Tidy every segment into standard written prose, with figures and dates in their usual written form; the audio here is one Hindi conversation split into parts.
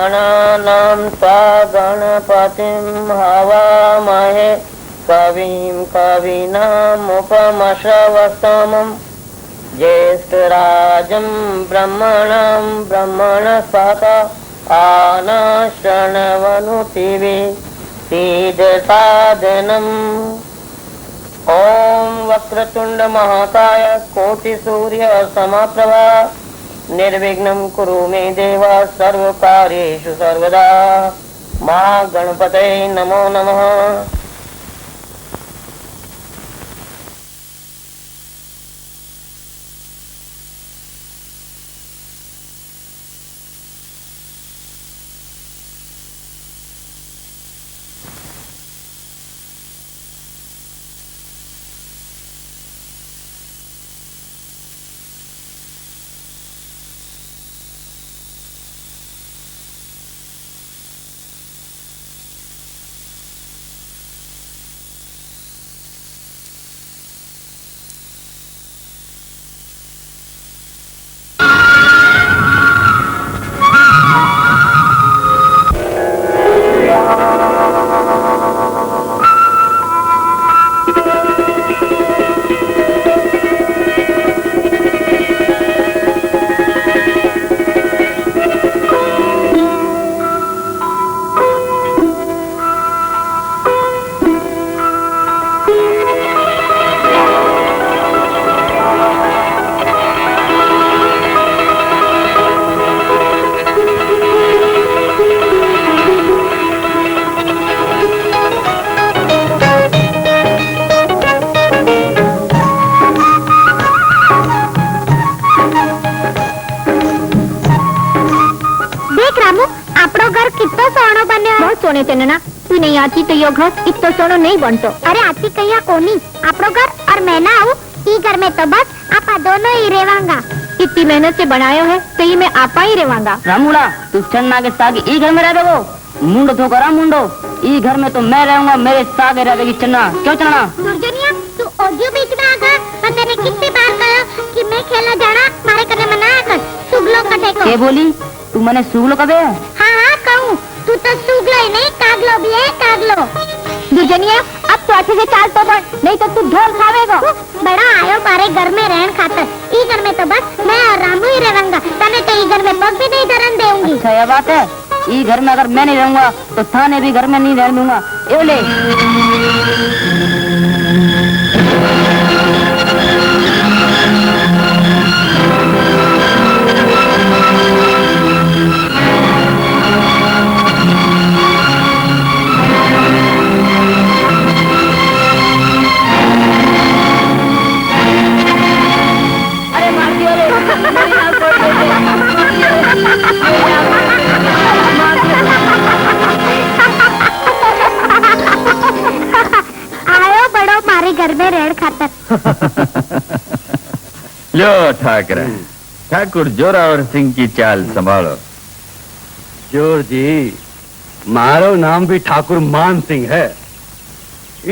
गणानां त्वा गणपतिं हवामहे कविं कवीनामुपमश्रवस्तमं ज्येष्ठराजं ब्रह्मणं ब्रह्मणस्पत आनशृण्वन्नोतिभिः सिद्धसाधनम्। ओम वक्रतुंड महाकाय कोटिसूर्य समप्रभा निर्विघ्नं कुरु मे देव सर्वकार्येषु सर्वदा। मां गणपतये नमो नमः। चनना तू नहीं आती तो यो घर इतना सोनो नहीं बनतो। अरे आती कहिया कोनी आपरो घर और मैं ना आऊं ई घर में तो बस आपा दोनों ही रहेवांगा। इतनी मेहनत से बनायो है तो ये मैं आपा ही रहेवांगा। रामूला तू चन्ना के साथ ई घर में रह देवो मुंडो तो करा मुंडो ई घर में तो मैं रहूंगा मेरे साथ रहेगी चन्ना। क्यों चन्ना दुर्जनिया तू ओडियो बीच में आगा मैंने कितनी बार कहा कि मैं खेला जाना मारे करने मना कर सुगलो कटे को। के बोली तू मने सुगलो कबे? हां हां कहूं तू तो सुगलो ही नहीं कागलो भी है कागलो। दुर्जनिया अब तो अच्छे से चाल तो बढ़ नहीं तो तू ढोल खावेगा। बड़ा आयो मारे घर में रहन खातर ई घर में तो बस मैं और रामू ही रहूंगा तने तो ई घर में पग भी नहीं धरन देऊंगी। अच्छा ये बात है ई घर में अगर मैं नहीं रहूंगा तो थाने भी घर में नहीं रहने दूंगा। ए ले घर में रेड़ खातर। लो ठाकरा ठाकुर जोरावर सिंह की चाल संभालो। जोर जी मारो नाम भी ठाकुर मान सिंह है।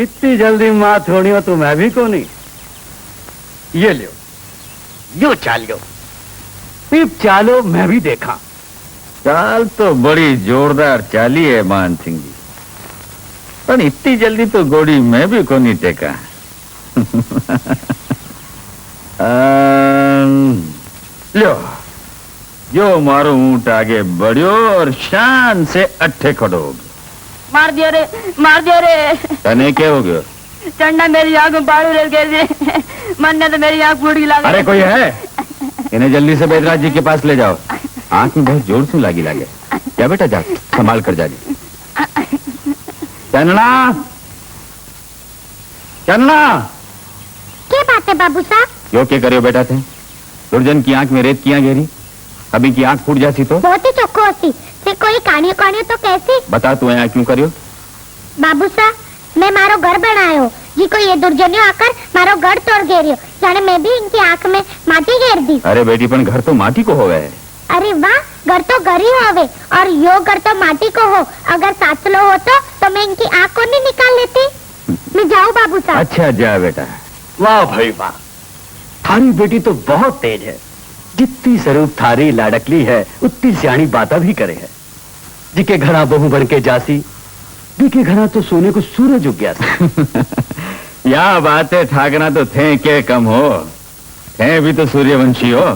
इतनी जल्दी माँ थोड़ी हो तो मैं भी को नहीं। ये लियो यो चाल लो पिप चालो मैं भी देखा। चाल तो बड़ी जोरदार चाली है मान सिंह जी पर इतनी जल्दी तो गोड़ी मैं भी को नहीं टेका। लो जो मारो ऊंट आगे बढ़ियो और शान से अट्ठे खड़ो हो गए। मार दिया रे तने क्या हो गया? चंडा मेरी आंख में बाड़ू ले गए मन ने तो मेरी आंख फूट गई लागे। अरे कोई है इन्हें जल्दी से बैदराज जी के पास ले जाओ। आंख में बहुत जोर से लागे क्या बेटा जा संभाल कर जाने। चन्ना चन्ना क्या बात है बाबू साहब? यो क्या करियो बेटा थे दुर्जन की आंख में रेत किया घेरी अभी की आंख फूट जाती तो बहुत ही चौख्खो होती से कोई कहानियों कहानियों तो कैसी बता तू यहाँ क्यों करियो? बाबू साहब मैं मारो घर बनायो जी को ये दुर्जनियों आकर मारो घर तोड़ घेरियो यानी मैं भी इनकी आंख में माटी घेर दी। अरे बेटी पण घर तो माटी को हो गए। अरे वाह घर तो घर ही होवे और यो घर तो माटी को हो अगर साचलो हो तो मैं इनकी आंख को नहीं निकाल लेती। मैं जाऊँ बाबू साहब? अच्छा जा बेटा। वाह भाई वाह थारी बेटी तो बहुत तेज है। जितनी स्वरूप थारी लाडकली है उतनी सियाणी बातें भी करे है। जी के घरा बहू बन के जासी, बी के घरा तो सोने को सूरज उग गया सी। या बात है ठाकरा तो थे के कम हो, थे भी तो सूर्यवंशी हो।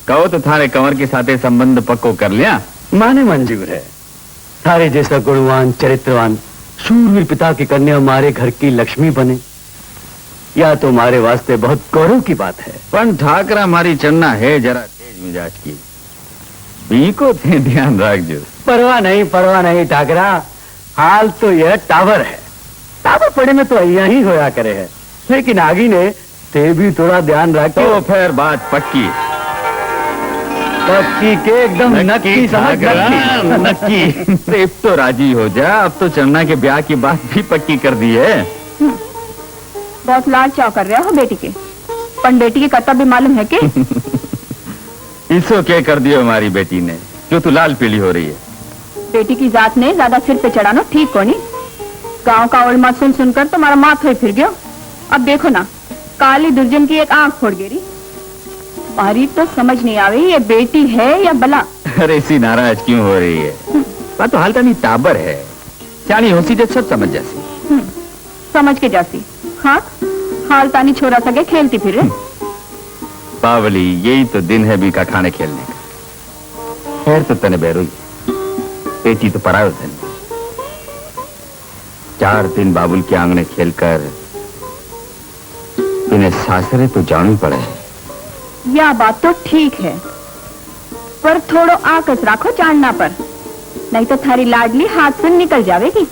कहो तो थारे कंवर के साथ संबंध पक्को कर लिया। माने मंजूर है। थारे जैसा गुणवान चरित्रवान शूरवीर पिता की कन्या हमारे घर की लक्ष्मी बने, या तो हमारे वास्ते बहुत गौरव की बात है। पण ठाकरा हमारी चन्ना है जरा तेज मिजाज की, बी को थे ध्यान रखजो। परवाह नहीं ठाकरा, हाल तो यह टावर है। टावर पड़े में तो अहिया ही होया करे है, लेकिन आगी ने ते भी थोड़ा ध्यान रख। तो फिर बात पक्की के एकदम नक्की समझ नक्की। अब तो राजी हो जा, अब तो चन्ना के ब्याह की बात भी पक्की कर दी है। बहुत लाल चाव कर रहे हो बेटी के, पर बेटी के कर्तव्य मालूम है कि इसो क्या कर दियो हमारी बेटी ने, जो तू लाल पीली हो रही है। बेटी की जात ने ज्यादा सिर पे चढ़ाना ठीक को नहीं। गांव का उल्मा सुन सुनकर तुम्हारा माथ फिर गयो। अब देखो ना, काली दुर्जन की एक आंख फोड़ गिरी। हमारी तो समझ नहीं आवे ये बेटी है या बला। अरे इसी नाराज क्यों हो रही है? बात तो हालता नहीं टाबर है, चाणी होसी जब सब समझ जासी। समझ के जासी। हाँ, हाल तानी छोरा सके खेलती फिर। पावली, यही तो दिन है बीका खाने खेलने का। खैर तो तने बैरोई, बेटी तो परायो धन। 4 दिन बाबुल के आंगने खेलकर इन्हें सासरे तो जानी पड़े। यह बात तो ठीक है, पर थोड़ो आकस राखो जानना पर, नहीं तो थारी लाडली हाथ से निकल जावेगी।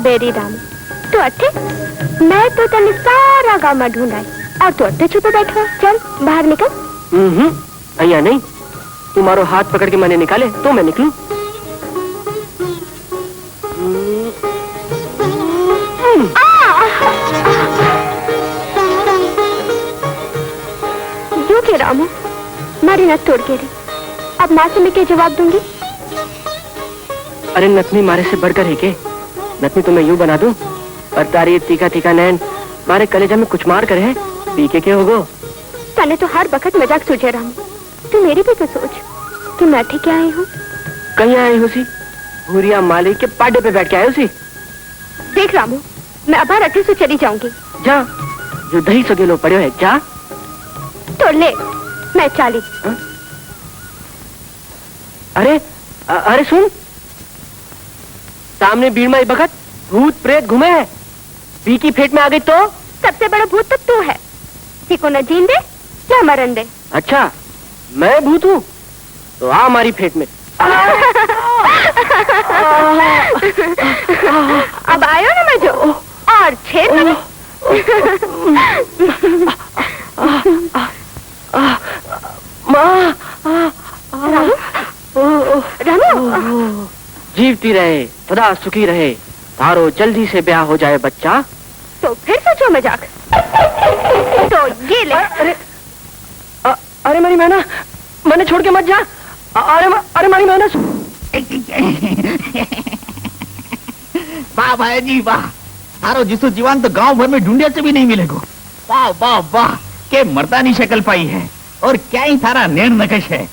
बेरी राम तू अठे मैं तो तने सारा गांव में ढूंढाई और तू अठे छुपे बैठो। चल बाहर निकल। अया नहीं, तुम्हारो हाथ पकड़ के मैंने निकाले तो मैं निकलूं। क्यों के रामू मारी नथ तोड़ के रही, अब माँ से मैं क्या जवाब दूंगी? अरे नथनी मारे से बढ़कर है के, नथनी तुम्हें यूं बना दूं और तारी तीखा तीखा नैन मारे कलेजा में कुछ मार कर है पी के होगो। तने तो हर वक्त मजाक सूझे रामू, तू मेरी भी तो सोच कि मैं ठीक आई हूँ। कहीं आई हुसी भूरिया मालिक के पाडे पे बैठ के आए उसी। देख रामू, मैं अब रखे से चली जाऊंगी। जा, जो दही सगेलो पड़े है जा। तो ले, मैं चाली। अरे अरे सुन, सामने बीड़माई बखत भूत प्रेत घूमे है, बी की फेट में आ गई तो सबसे बड़ा भूत तो तू है, को न जीन दे या मरन दे। अच्छा, मैं भूत हूँ तो आ हमारी फेट में। अब आयो ना मैं जो और छेद में। रामू, जीवती रहे, सदा सुखी रहे, तारो जल्दी से ब्याह हो जाए बच्चा। तो फिर सोचो मजाक। तो ये ले। अरे मेरी मैना, मैंने छोड़ के मत जा। अरे मेरी मैना। वाह भाई जी वाह, तारो जिसो जीवान तो गांव भर में ढूंढे से भी नहीं मिलेगो। वाह वाह वाह, के मर्दानी शक्ल पाई है और क्या ही थारा नैन नकश है,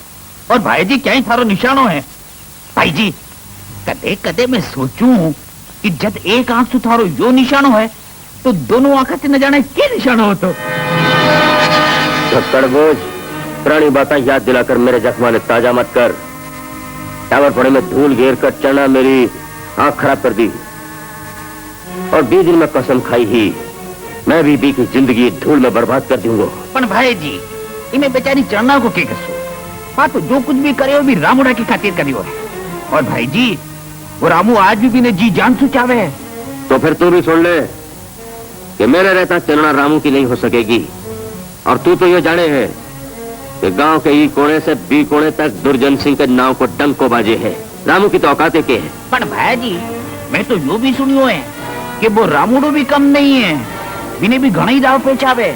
और भाई जी क्या ही थारो निशानो है। भाई जी कदे कदे मैं सोचूं कि जब एक आंख से थारो यो निशानो है तो दोनों आंख से न जाने के निशानो हो। तो बोझ पुरानी बातें याद दिलाकर मेरे जख्मा ने ताजा मत कर। टावर पड़े में धूल घेर कर चना मेरी आंख खराब कर दी, और 20 दिन में कसम खाई ही मैं भी बी की जिंदगी धूल में बर्बाद कर दूंगा। पर भाई जी इन्हें बेचारी चढ़ना को क्या कसो, हाँ तो जो कुछ भी करे वो भी रामुड़ा की खातिर करी हो है। और भाई जी वो रामू आज भी ने जी जान से चावे है। तो फिर तू भी सुन ले कि मेरे रहता चलना रामू की नहीं हो सकेगी, और तू तो ये जाने है कि गांव के ई कोने से बी कोने तक दुर्जन सिंह के नाव को डंक को बाजे है। रामू की तो औकाते के है। पर भाई जी मैं तो यो भी सुनियो है कि वो रामुड़ो भी कम नहीं है, इन्हें भी घना ही दाव पेचावे।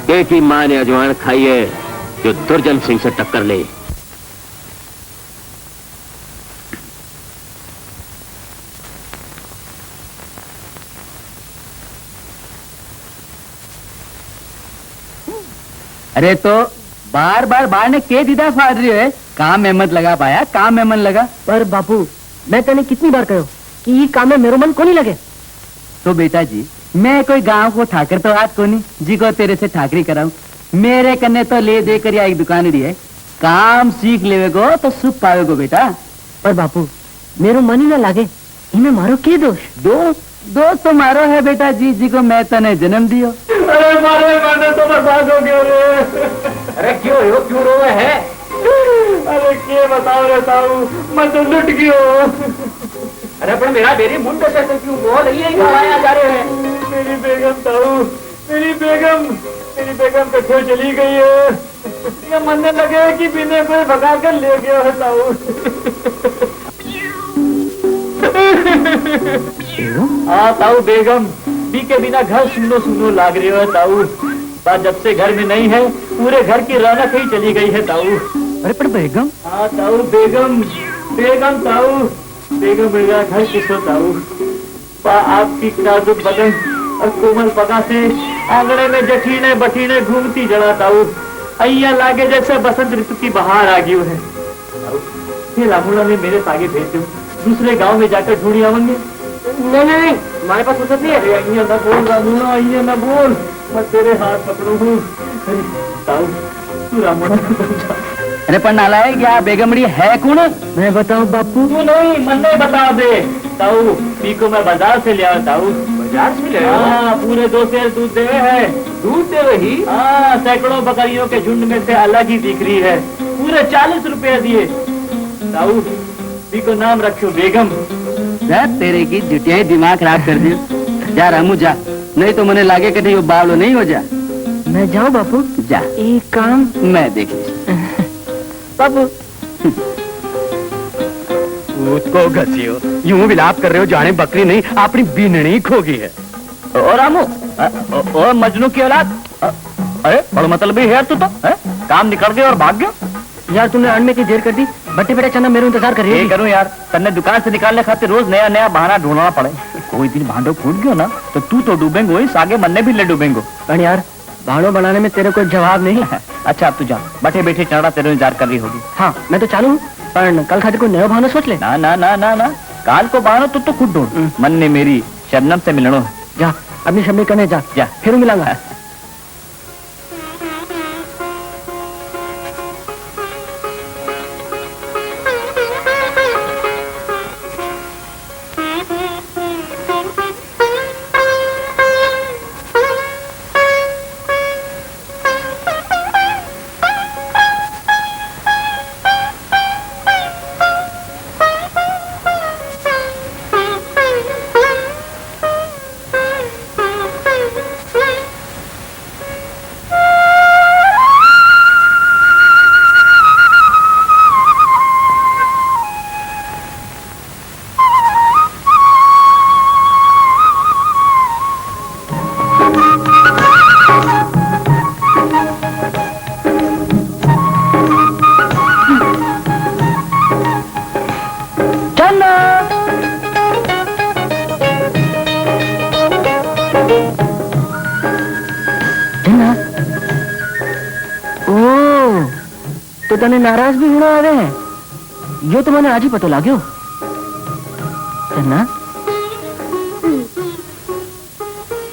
के की मां ने अजवान खाई है जो दुर्जन सिंह से टक्कर ले। अरे तो बार बार बाहर ने के दीदा फाड़ रही है, काम में मत लगा पाया, काम में मन लगा। पर बापू मैं तेने कितनी बार कहो कि ये काम में मेरो मन को नहीं लगे। तो बेटा जी मैं कोई गांव को ठाकर तो आज को नहीं जी को तेरे से ठाकरी कराऊं। मेरे कन्ने तो ले दे कर या एक दुकान दी है, काम सीख लेवेगो तो सुख पावेगो बेटा। पर बापू मेरो मन ही ना लागे, इनमें मारो के दोष। दोस्त तो मारो है बेटा जी को मैं तने जन्म दियो। अरे मारे मैंने तो बर्बाद हो गया रे। अरे क्यों रोए है? अरे क्या बताओ रे ताऊ, मैं तो लुट गयो। अरे पर मेरा बेरी मुंडे से क्यों बोल यही गवाया जा रहे हैं? मेरी बेगम ताऊ, मेरी बेगम तो क्यों चली गई है? ये मनने लगे कि बिना कोई भगा कर ले गया है ताऊ। हाँ ताऊ बेगम, बी के बिना घर सुनो सुनो लाग रही है ताऊ। पर जब से घर में नहीं है पूरे घर की रौनक ही चली गई है ताऊ। अरे पर बेगम? हाँ ताऊ बेगम ताऊ, बेगम मेरा घर किसो ताऊ। आपकी नाजुक बदन और कोमल पगा से आंगने में जठीने बठीने घूमती जड़ा ताऊ। अय्या लागे जैसे बसंत ऋतु की बहार आ गई है। ये रामुड़ा में मेरे सागे भेज दो, दूसरे गांव में जाकर ढूंढी आवेंगे। नहीं हमारे पास फुर्सत नहीं है। अय्या न बोल रामुड़ा, अय्या न बोल, मैं तेरे हाथ पकड़ू हूँ। ताऊ तू रामुड़ा को समझा। अरे पर नालायक क्या बेगमड़ी है कौन? मैं बताऊं बापू? तू नहीं मन नहीं बता दे ताऊ। पी को मैं बाजार से ले आया ताऊ। बाजार से ले? हाँ पूरे 2 सेर दूध देवे है। दूध देवे ही? हाँ सैकड़ों बकरियों के झुंड में से अलग ही दिख रही है। पूरे 40 रुपए दिए ताऊ। पी को नाम रखो बेगम। तेरे की जुटिया दिमाग खराब कर दियो। जा रामू जा, नहीं तो मने लागे कहीं वो बावलो नहीं हो जा। मैं जाऊं बापू? जा, एक काम मैं देख बाबू। उसको घसियो, यूं विलाप कर रहे हो जाने बकरी नहीं अपनी बीननी खो गई है। ओ रामू, ओ मजनू की औलाद, अरे और मतलब ही है तू तो है? काम निकल गए और भाग गया। यार तूने अड़ने की देर कर दी। बट्टे बेटा चन्ना मेरे इंतजार कर रही है। करूँ यार, तन्ने दुकान से निकालने खातिर रोज नया नया बहाना ढूंढना पड़े। कोई दिन भांडो फूट गयो ना तो तू तो डूबेंगो ही, सागे मन्ने भी ले डूबेंगो। पर यार भाड़ो बनाने में तेरे कोई जवाब नहीं। अच्छा अब तू जा, बैठे बैठे चढ़ा तेरे इंतजार कर रही होगी। हाँ मैं तो चालू हूँ, पर कल खातिर कोई नया भावना सोच ले। ना ना ना ना ना, काल को बहानो तो खुद ढूंढ। मन्ने मेरी शबनम से मिलनो। जा अपनी शम्मी करने जा, जा फिर मिलांगा। तो तने नाराज भी होना आवे है, यो तो मैंने आज ही पता लाग्यो। चन्ना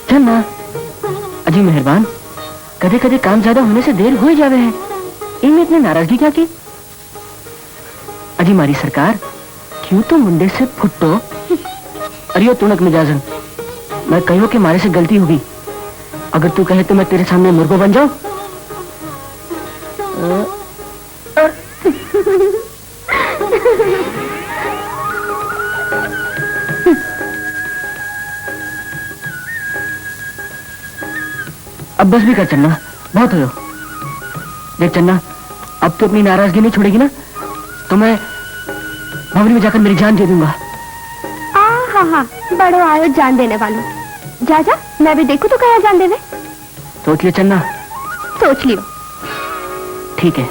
चन्ना अजी मेहरबान, कदे कदे काम ज्यादा होने से देर हो ही जावे है, इनमें इतनी नाराजगी क्या की? अजी मारी सरकार क्यों तो मुंडे से फुट्टो। अरियो तुनक मिजाजन, मैं कहो कि मारे से गलती होगी, अगर तू कहे तो मैं तेरे सामने मुर्गो बन जाऊं। अब बस भी कर चन्ना, बहुत हो। देख चन्ना, अब तो अपनी नाराजगी नहीं छोड़ेगी ना, तो मैं भवनी में जाकर मेरी जान दे दूंगा। हाँ, बड़ो आयो जान देने वालों। जा जा, मैं भी देखूं तो कहा जान देवे। सोच लियो चन्ना? सोच लियो। ठीक है।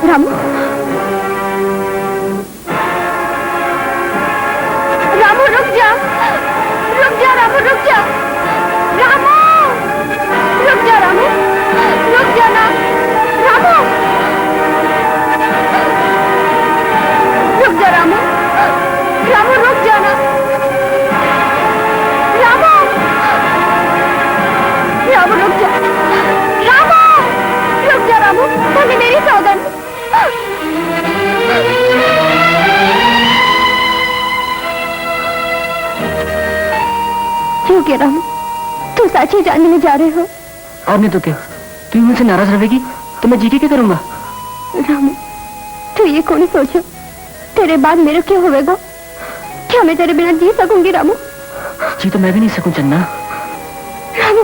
रामू, रामू रुक जा, रुक जा रामू, रुक जा, रामू, रुक जा रामू, रुक जा ना, रामू, रुक जा रामू, रामू रुक जा ना, रामू, रामू रुक जा, रामू, रुक जा रामू, तूने मेरी सौगंध। क्यों कह रामू, तू साची जानने में जा रहे हो? और नहीं तो क्या, तू मुझसे नाराज रहेगी तो मैं जी के क्या करूंगा? रामू, तू ये कौन सोचो, तेरे बाद मेरे क्या होगा? क्या मैं तेरे बिना जी सकूंगी रामू? जी तो मैं भी नहीं सकूं चन्ना। रामू,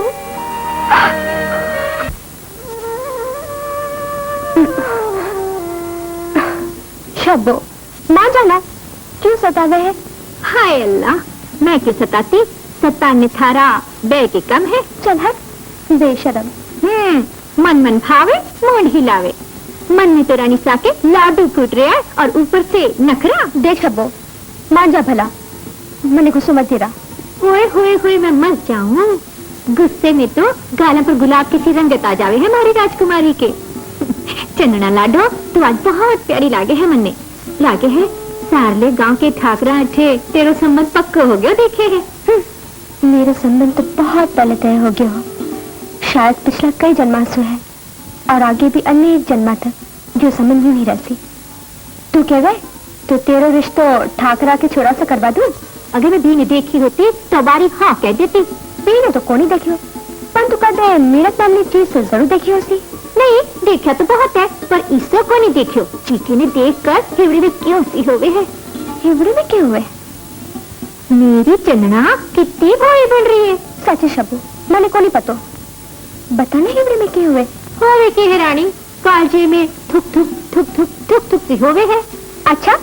शब्बो, मान जाना, क्यों सतावे है? हाय अल्लाह, मैं क्यों सताती? सताने थारा बे के कम है। चल हट, बेशरम। मन मन भावे मोड़ हिलावे, मन में तो रानी सा के लाडू फूट रहा है और ऊपर से नखरा। देख शब्बो, मान जा भला, मैंने गुस्सा मत तेरा। हुए मैं मर जाऊं, गुस्से में तो गालों पर गुलाब के सी रंगत आ जावे है हमारी राजकुमारी के। चंदना लाडो, तू आज बहुत प्यारी लागे है, मन्ने लागे है सारले गांव के ठाकरा अठे तेरो संबंध पक्का हो गया देखे है। मेरा संबंध तो बहुत पहले तय हो गया हो, शायद पिछला कई जन्मा से है और आगे भी अनेक जन्मा तक जो समझ में नहीं रहती। तू कह गए तो तेरा रिश्तो ठाकरा के छोरा से करवा दूं? अगर मैं भी नहीं देखी होती तो बारी हाँ कह देती। भी तो कौन ही देखी हो, पर तू कहते मेरा नाम चीज तो जरूर देखी होती। नहीं देखा तो बहुत है, पर इससे को नहीं देखियो। चीटी ने देख कर हिवड़े में क्यों सी हुए है? हिवड़े में क्यों हुए? मेरी चंदना कितनी भोई बन रही है। सच शबू, मैंने को नहीं पता, बताना हिवड़े में क्यों हुए? होवे की है रानी, कालजे में थुक थुक थुक थुक थुक थुक सी होवे है। अच्छा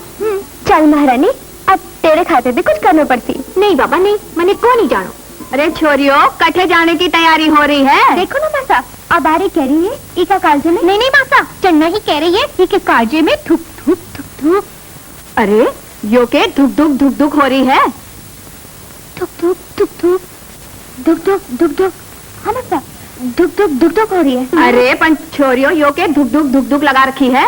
चल महारानी, अब तेरे खाते भी कुछ करना पड़ती। नहीं बाबा नहीं, मैंने को नहीं जानो। अरे छोरियो, कठे जाने की तैयारी हो रही है। देखो ना मासा, अब आरे कह रही है इका कालजे में। नहीं नहीं मासा, चन्ना ही कह रही है इके कालजे में थुक थुक थुक थुक। अरे यो के धुक धुक धुक धुक हो रही है। थुक थुक थुक थुक धुक धुक धुक धुक। हाँ मासा, धुक धुक धुक धुक हो रही है। अरे पण छोरियो, यो के धुक धुक धुक धुक लगा रखी है।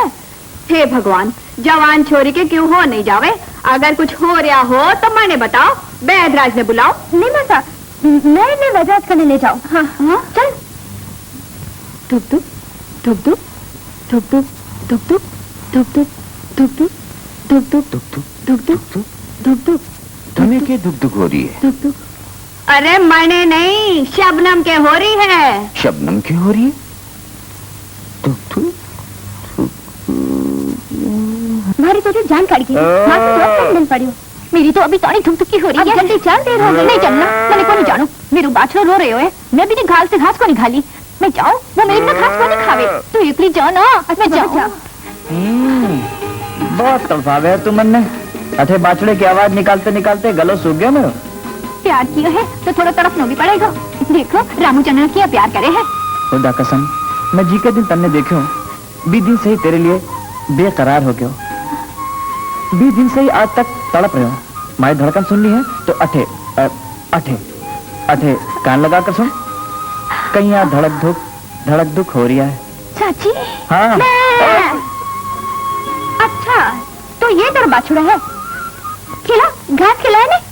हे भगवान, जवान छोरी के क्यों हो नहीं जावे। अगर कुछ हो रहा हो तो मैंने बताओ, बैदराज ने बुलाओ। नहीं मासा, मैं इन्हें वजह करने ले जाऊँ। हाँ हाँ चल। धुक धुक धुक धुक धुक धुक धुक धुक धुक धुक धुक धुक धुक धुक धुक धुक धुक धुक। तुम्हें क्या दुख दुख हो रही है? धुक धुक। अरे मैंने नहीं, शबनम के हो रही है। शबनम की हो रही है? दुख दुख। हमारी तो जान काट गई, दिन पड़ी हो। मेरी तो अभी तानी धुक धुकी हो रही है। जल्दी चल, देर हो गई। नहीं चलना, मैंने को नहीं जानो। मेरे बाछड़ो रो रहे हो, मैं भी घास से घास को नहीं खाली। मैं जाऊँ, वो मेरी घास को नहीं खावे। तू एकली जाओ ना, मैं जाऊँ। बहुत तड़फावे है तुम ने। अठे बाछड़े की आवाज निकालते निकालते गलो सूख गया मेरा। प्यार किया है तो थोड़ा तड़पना भी पड़ेगा। देखो रामू चन्ना किया प्यार करे है। खुदा कसम, मैं जी के दिन तन्ने देखो, 20 दिन से ही तेरे लिए बेकरार हो गया। 20 दिन से ही आज तक तड़प रहे हो। मारी धड़कन सुन ली है तो अठे अठे अठे कान लगा कर सुन। कहीं यहाँ धड़क दुख हो रही है। चाची हाँ। अच्छा तो ये तेरा बाछड़ा है। खिला, घास खिलाया ने।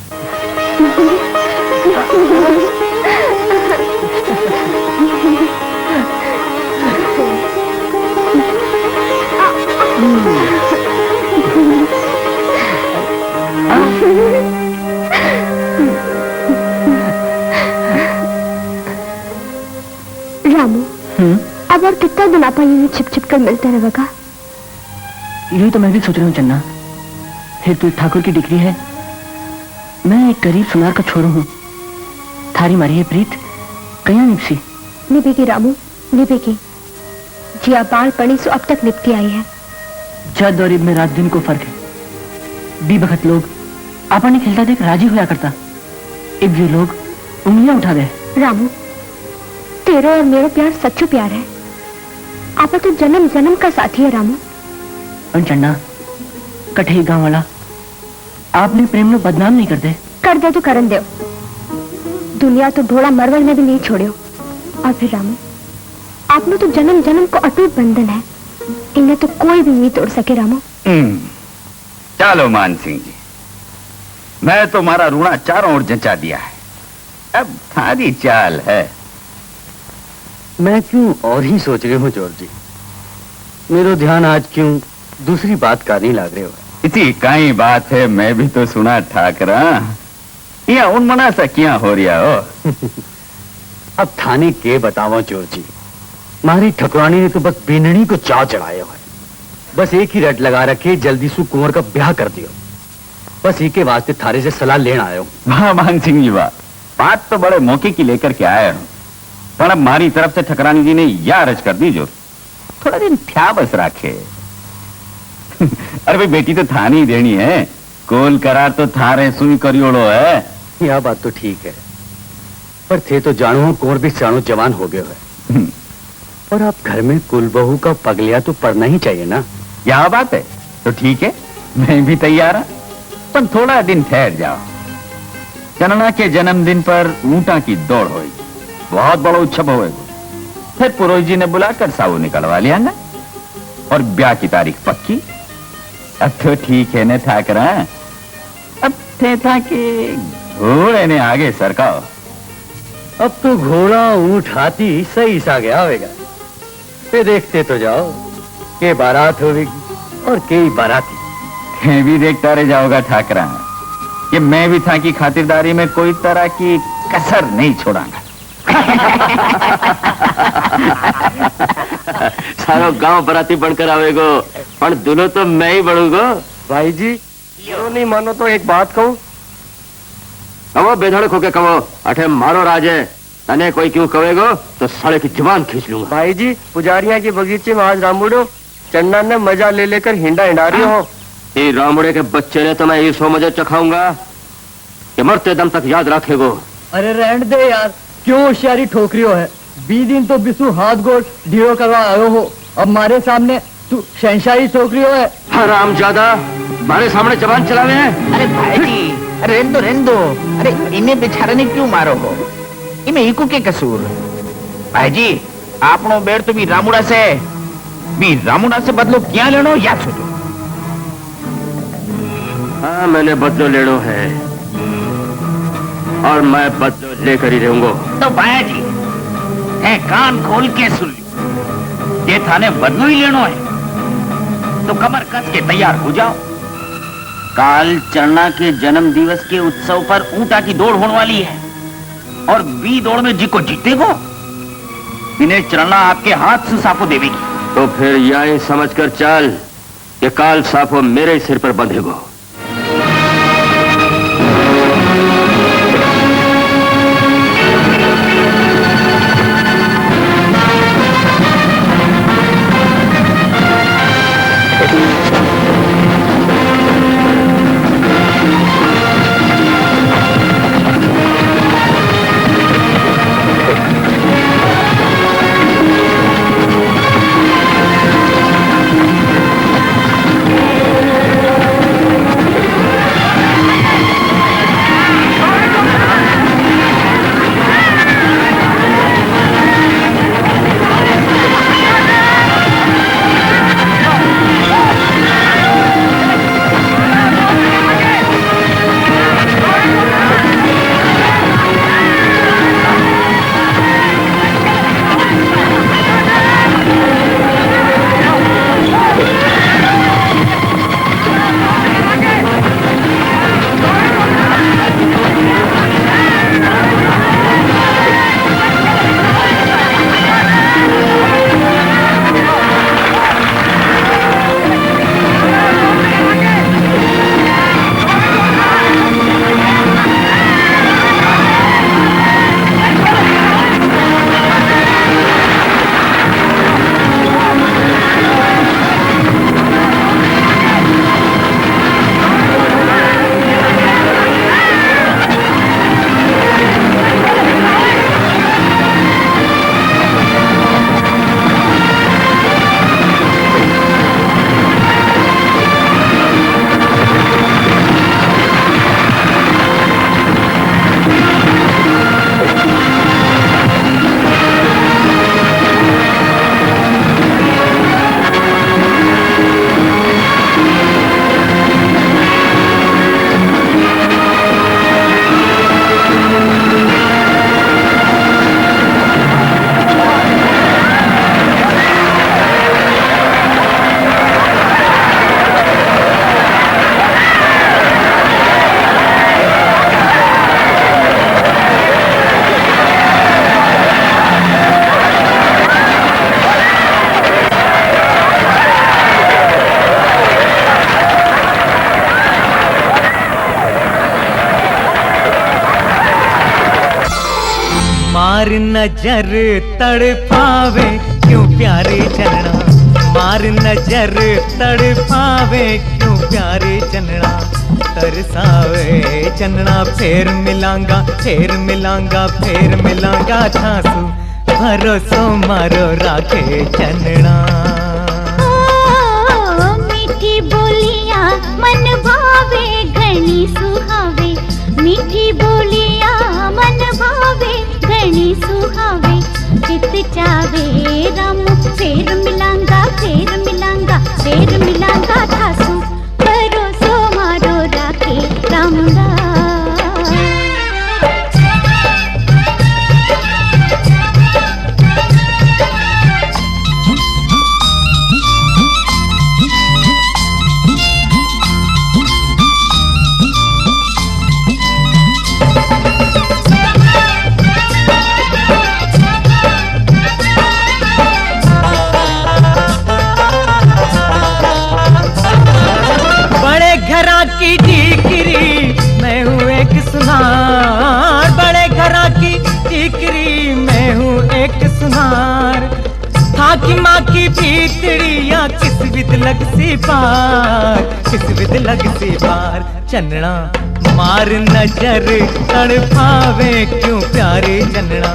रामू, अब और कितना दिन आप यूं छिप छिप कर मिलते रहेगा? यही तो मैं भी सोच रहा हूँ चन्ना। फिर तू ठाकुर की डिग्री है, मैं एक गरीब सुनार का छोरू हूँ। थारी मारी है प्रीत कहीं निपसी। निभेगी रामू, निभेगी। जिया बाल पड़ी सो अब तक निपटी आई है। जद और इब में रात दिन को फर्क है। बी बखत लोग आपने खेलता देख राजी होया करता, इब ये लोग उंगलियां उठा दे। रामू, तेरा और मेरा प्यार सच्चो प्यार है। आप तो जन्म जन्म का साथी है रामू। चन्ना, कठे गांव वाला आपने प्रेम नो बदनाम नहीं कर दे। कर दे तो करन दे। दुनिया तो ढोड़ा मरवल में भी नहीं छोड़ो। और फिर रामू, आपने तो जन्म जन्म को अटूट बंधन है, इन्हें तो कोई भी नहीं तोड़ सके रामू। चलो मान सिंह जी, मैं तो मारा रूणा चारों ओर जंचा दिया है। अब थारी चाल है। मैं क्यों और ही सोच रही हूँ जॉर्ज जी। मेरा ध्यान आज क्यों दूसरी बात करने लग रहे हो। इसी कई बात है, मैं भी तो सुना ठाकरा। या उन मना सा क्या हो रहा हो। अब थाने के बताओ जॉर्ज जी, मारी ठकुरानी ने तो बस बीननी को चाव चढ़ाया हुआ है। बस एक ही रट लगा रखे, जल्दी सु कुंवर का ब्याह कर दियो। बस ही के वास्ते थारे से सलाह लेना आयो। वाह मान सिंह जी वाह, बात तो बड़े मौके की लेकर के आए हो। पर अब हमारी तरफ से ठकरानी जी ने यह अर्ज कर दी जो थोड़ा दिन थ्या बस रखे। अरे भाई बेटी तो थानी ही देनी है, कोल करार तो थारे सुई करियोड़ो है। यह बात तो ठीक है, पर थे तो जानो कुंवर भी सानो जवान हो गए है। और आप घर में कुल बहू का पगलिया तो पड़ना ही चाहिए ना। यह बात है तो ठीक है, मैं भी तैयार हूं, पर थोड़ा दिन ठहर जाओ। चन्ना के जन्मदिन पर ऊंटा की दौड़ हुई, बहुत बड़ा उत्सव होगा। फिर पुरोहित जी ने बुलाकर सावु निकलवा लिया ना, और ब्याह की तारीख पक्की। अब तो ठीक है न ठाकरा, अब थे था कि घोड़े ने आगे सरकाओ। अब तो घोड़ा ऊंट हाथी सही सा गया होगा। फिर देखते तो जाओ के बारात होगी और के बाराती। मैं भी देखता रह जाओगा ठाकरा, कि मैं भी था की खातिरदारी में कोई तरह की कसर नहीं छोड़ांगा। सारो गांव बराती बनकर आवेगो, पर दोनों तो मैं ही बढ़ूंगा। भाई जी, यो नहीं मानो तो एक बात कहूँ। कहो बेधड़क होके कहो, अठे मारो राज है। अने कोई क्यों कहेगो तो साले की जुबान खींच लूंगा। भाई जी पुजारिया के बगीचे में आज रामुड़ो चन्ना ने मजा ले लेकर हिंडा हिंडा रही हो। ये रामुड़े के बच्चे ने तो मैं ये सो मजा चखाऊंगा कि मरते दम तक याद रखेगो। अरे रहने दे यार, क्यों होशियारी ठोकरी हो है। 20 दिन तो बिसु हाथ गोड़ ढीरो करवा आयो हो, अब हमारे सामने तू शहनशाही ठोकरी हो है। हराम ज्यादा हमारे सामने जबान चलावे हैं। अरे भाई जी, अरे रहने दो। अरे इन्हें बेचारे ने क्यों मारो हो? इन्हें इको के कसूर? भाई जी, आपनो बेड़ तो भी रामुड़ा से बदलो क्या लेनो या सोचो। हाँ मैंने बदलो लेनो है और मैं बदलो लेकर ही रहूंगा। तो भाया जी है कान खोल के सुन लो, ये थाने बदलो ही लेनो है तो कमर कस के तैयार हो जाओ। काल चरना के जन्म दिवस के उत्सव पर ऊंटा की दौड़ होने वाली है और बी दौड़ में जी को जीतेगो इन्हें चरना आपके हाथ से साफो देवेगी। तो फिर यही समझकर चल कि काल साफो मेरे सिर पर बंधेगो। मार नजर तड़पावे क्यों प्यारे चन्ना, मार नजर तड़पावे क्यों प्यारे चन्ना, तरसावे चन्ना फिर मिलांगा फिर मिलांगा फिर मिलांगा थासू भरोसो मारो राखे चन्ना। मीठी बोलियां मन भावे घनी सुहावे, मीठी बोलियां मन भावे घनी सुहावे, चित चावे राम फिर मिलांगा फिर मिलांगा फिर मिलांगा थासू भरोसो मारो राखे रामगा। ईतड़िया किस विद लग सी पार, किस विद लग सी पार। चन्ना मार नजर तड़पावे क्यों प्यारे चन्ना,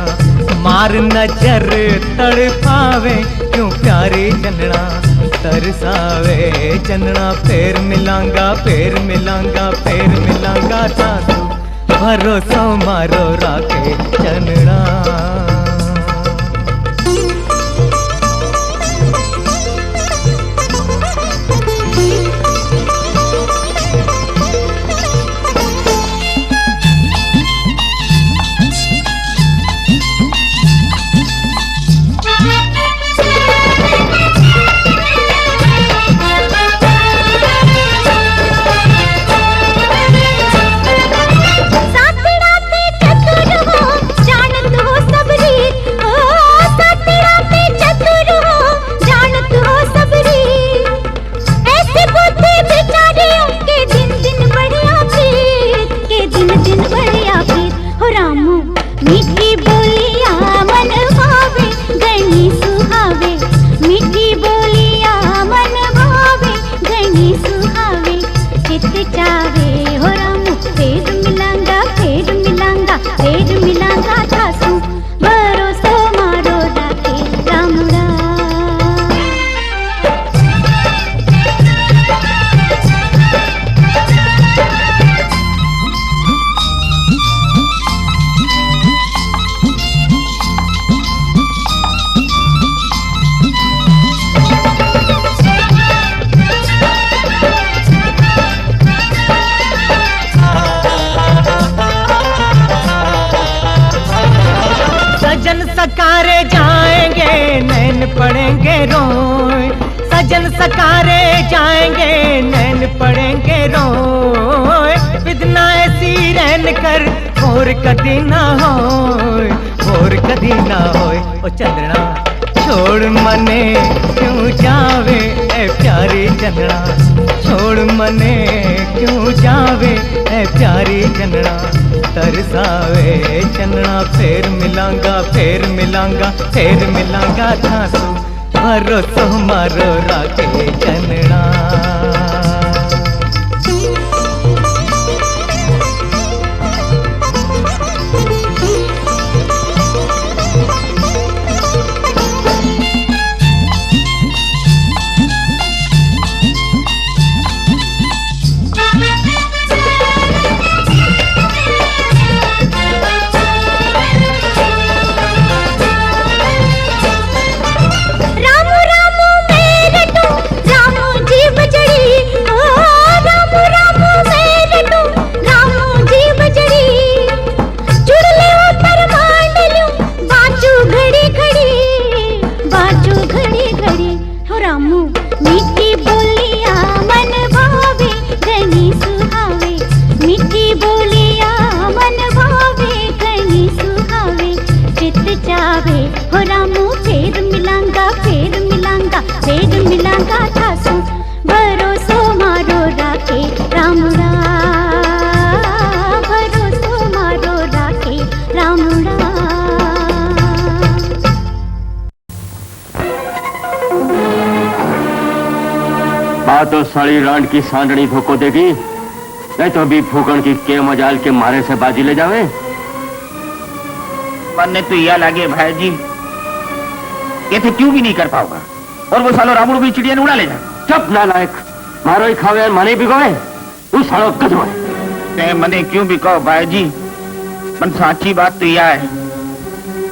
मार नजर तड़पावे क्यों प्यारे चन्ना। तरसावे चन्ना फिर मिलांगा, फिर मिलांगा, फिर मिलांगा सासू भरोसा मारो राखे चन्ना। सकारे जाएंगे नैन पड़ेंगे रोए, सजन सकारे जाएंगे नैन पड़ेंगे रोए। बिदना ऐसी रहन कर और कदी ना होए, और कदी ना होए। ओ चंदना छोड़ मने क्यों जावे ए प्यारी चंदना, छोड़ मने क्यों जावे ए प्यारी चंदना। तरसावे चन्ना फिर मिलांगा, फिर मिलांगा, फिर मिलांगा सासू भरोसा मारो राखे चन्ना। तो साड़ी रांड की सांडनी धोको देगी, नहीं तो अभी फूकन की के मजाल के मारे से बाजी ले जावे। बनने तो यह लगे भाई जी ये तो क्यों भी नहीं कर पाऊंगा, और वो सालो रामुड़ भी चिड़िया ने उड़ा ले जा। चुप नालायक, मारो ही खावे मने भी गोए, तू सालो गधो है। मने क्यों भी कहो भाई जी, पर साची बात तो यह है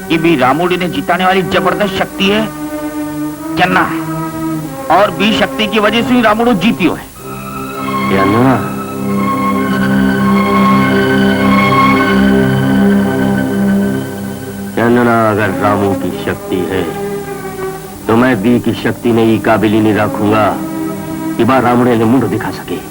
कि भी रामुड़ी ने जिताने वाली जबरदस्त शक्ति है चन्ना, और भी शक्ति की वजह से ही रामुड़ो जीतियो है। चन्ना अगर रामू की शक्ति है तो मैं बी की शक्ति में ही काबिल नहीं रखूंगा कि बार रामुड़े ने मुंडो दिखा सके।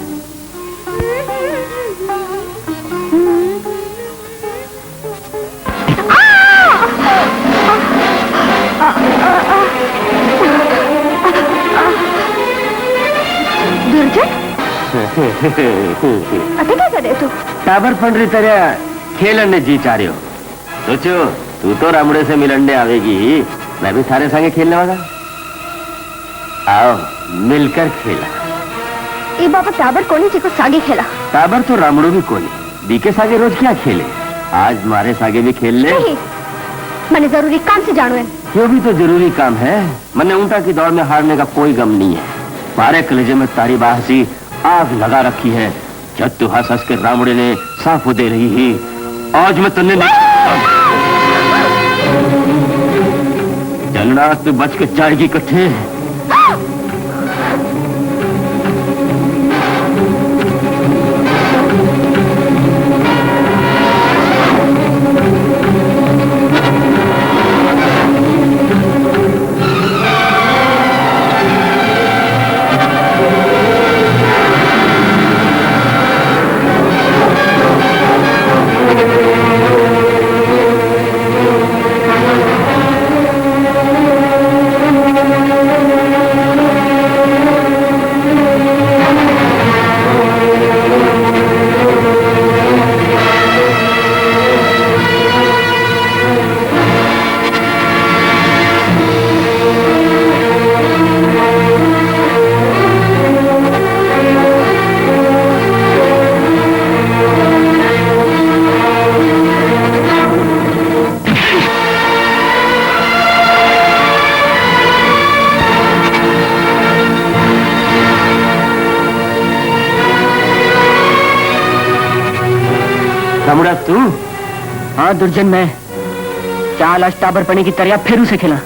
अटे क्या करे तू? टाबर फंडरी तरह खेलन ने जी चाह रही हो। सोचो तू तो रामुड़े से मिलने आवेगी, मैं भी थारे संगे खेलने वाला। आओ मिलकर खेला। ये बाबा टाबर कोनी जी को सागे खेला। टाबर तो रामड़ो भी कोनी, बीके सागे रोज क्या खेले, आज मारे सागे भी खेल ले। नहीं, मैंने जरूरी काम से जानो है। वो भी तो जरूरी काम है। मैंने ऊंटा की दौड़ में हारने का कोई गम नहीं है। मारे कलेजे में तारी बाहसी आग लगा रखी है। जब तू हंस हंस के रामड़े ने साफ दे रही ही, आज मैं तन्ने चलना तू बच के जाएगी कट्ठे। रामुड़ा तू? हाँ दुर्जन मैं। चाल आज टाबर पने की तरह फिर उसे खेला।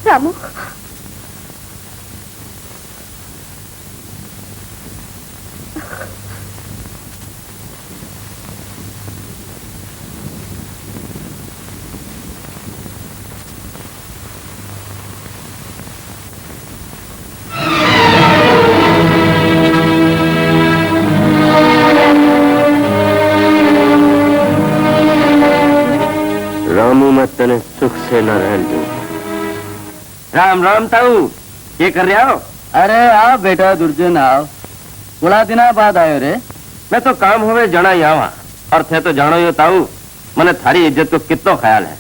रामू, रामू मैं तने सुख से न रहन दूं। राम राम ताऊ, ये कर रहे हो? अरे आओ बेटा दुर्जन आओ, बड़ा दिना बाद आयो रे। मैं तो काम होवे जना ही आवा, और थे तो जानो यो ताऊ मने थारी इज्जत को कितो ख्याल है।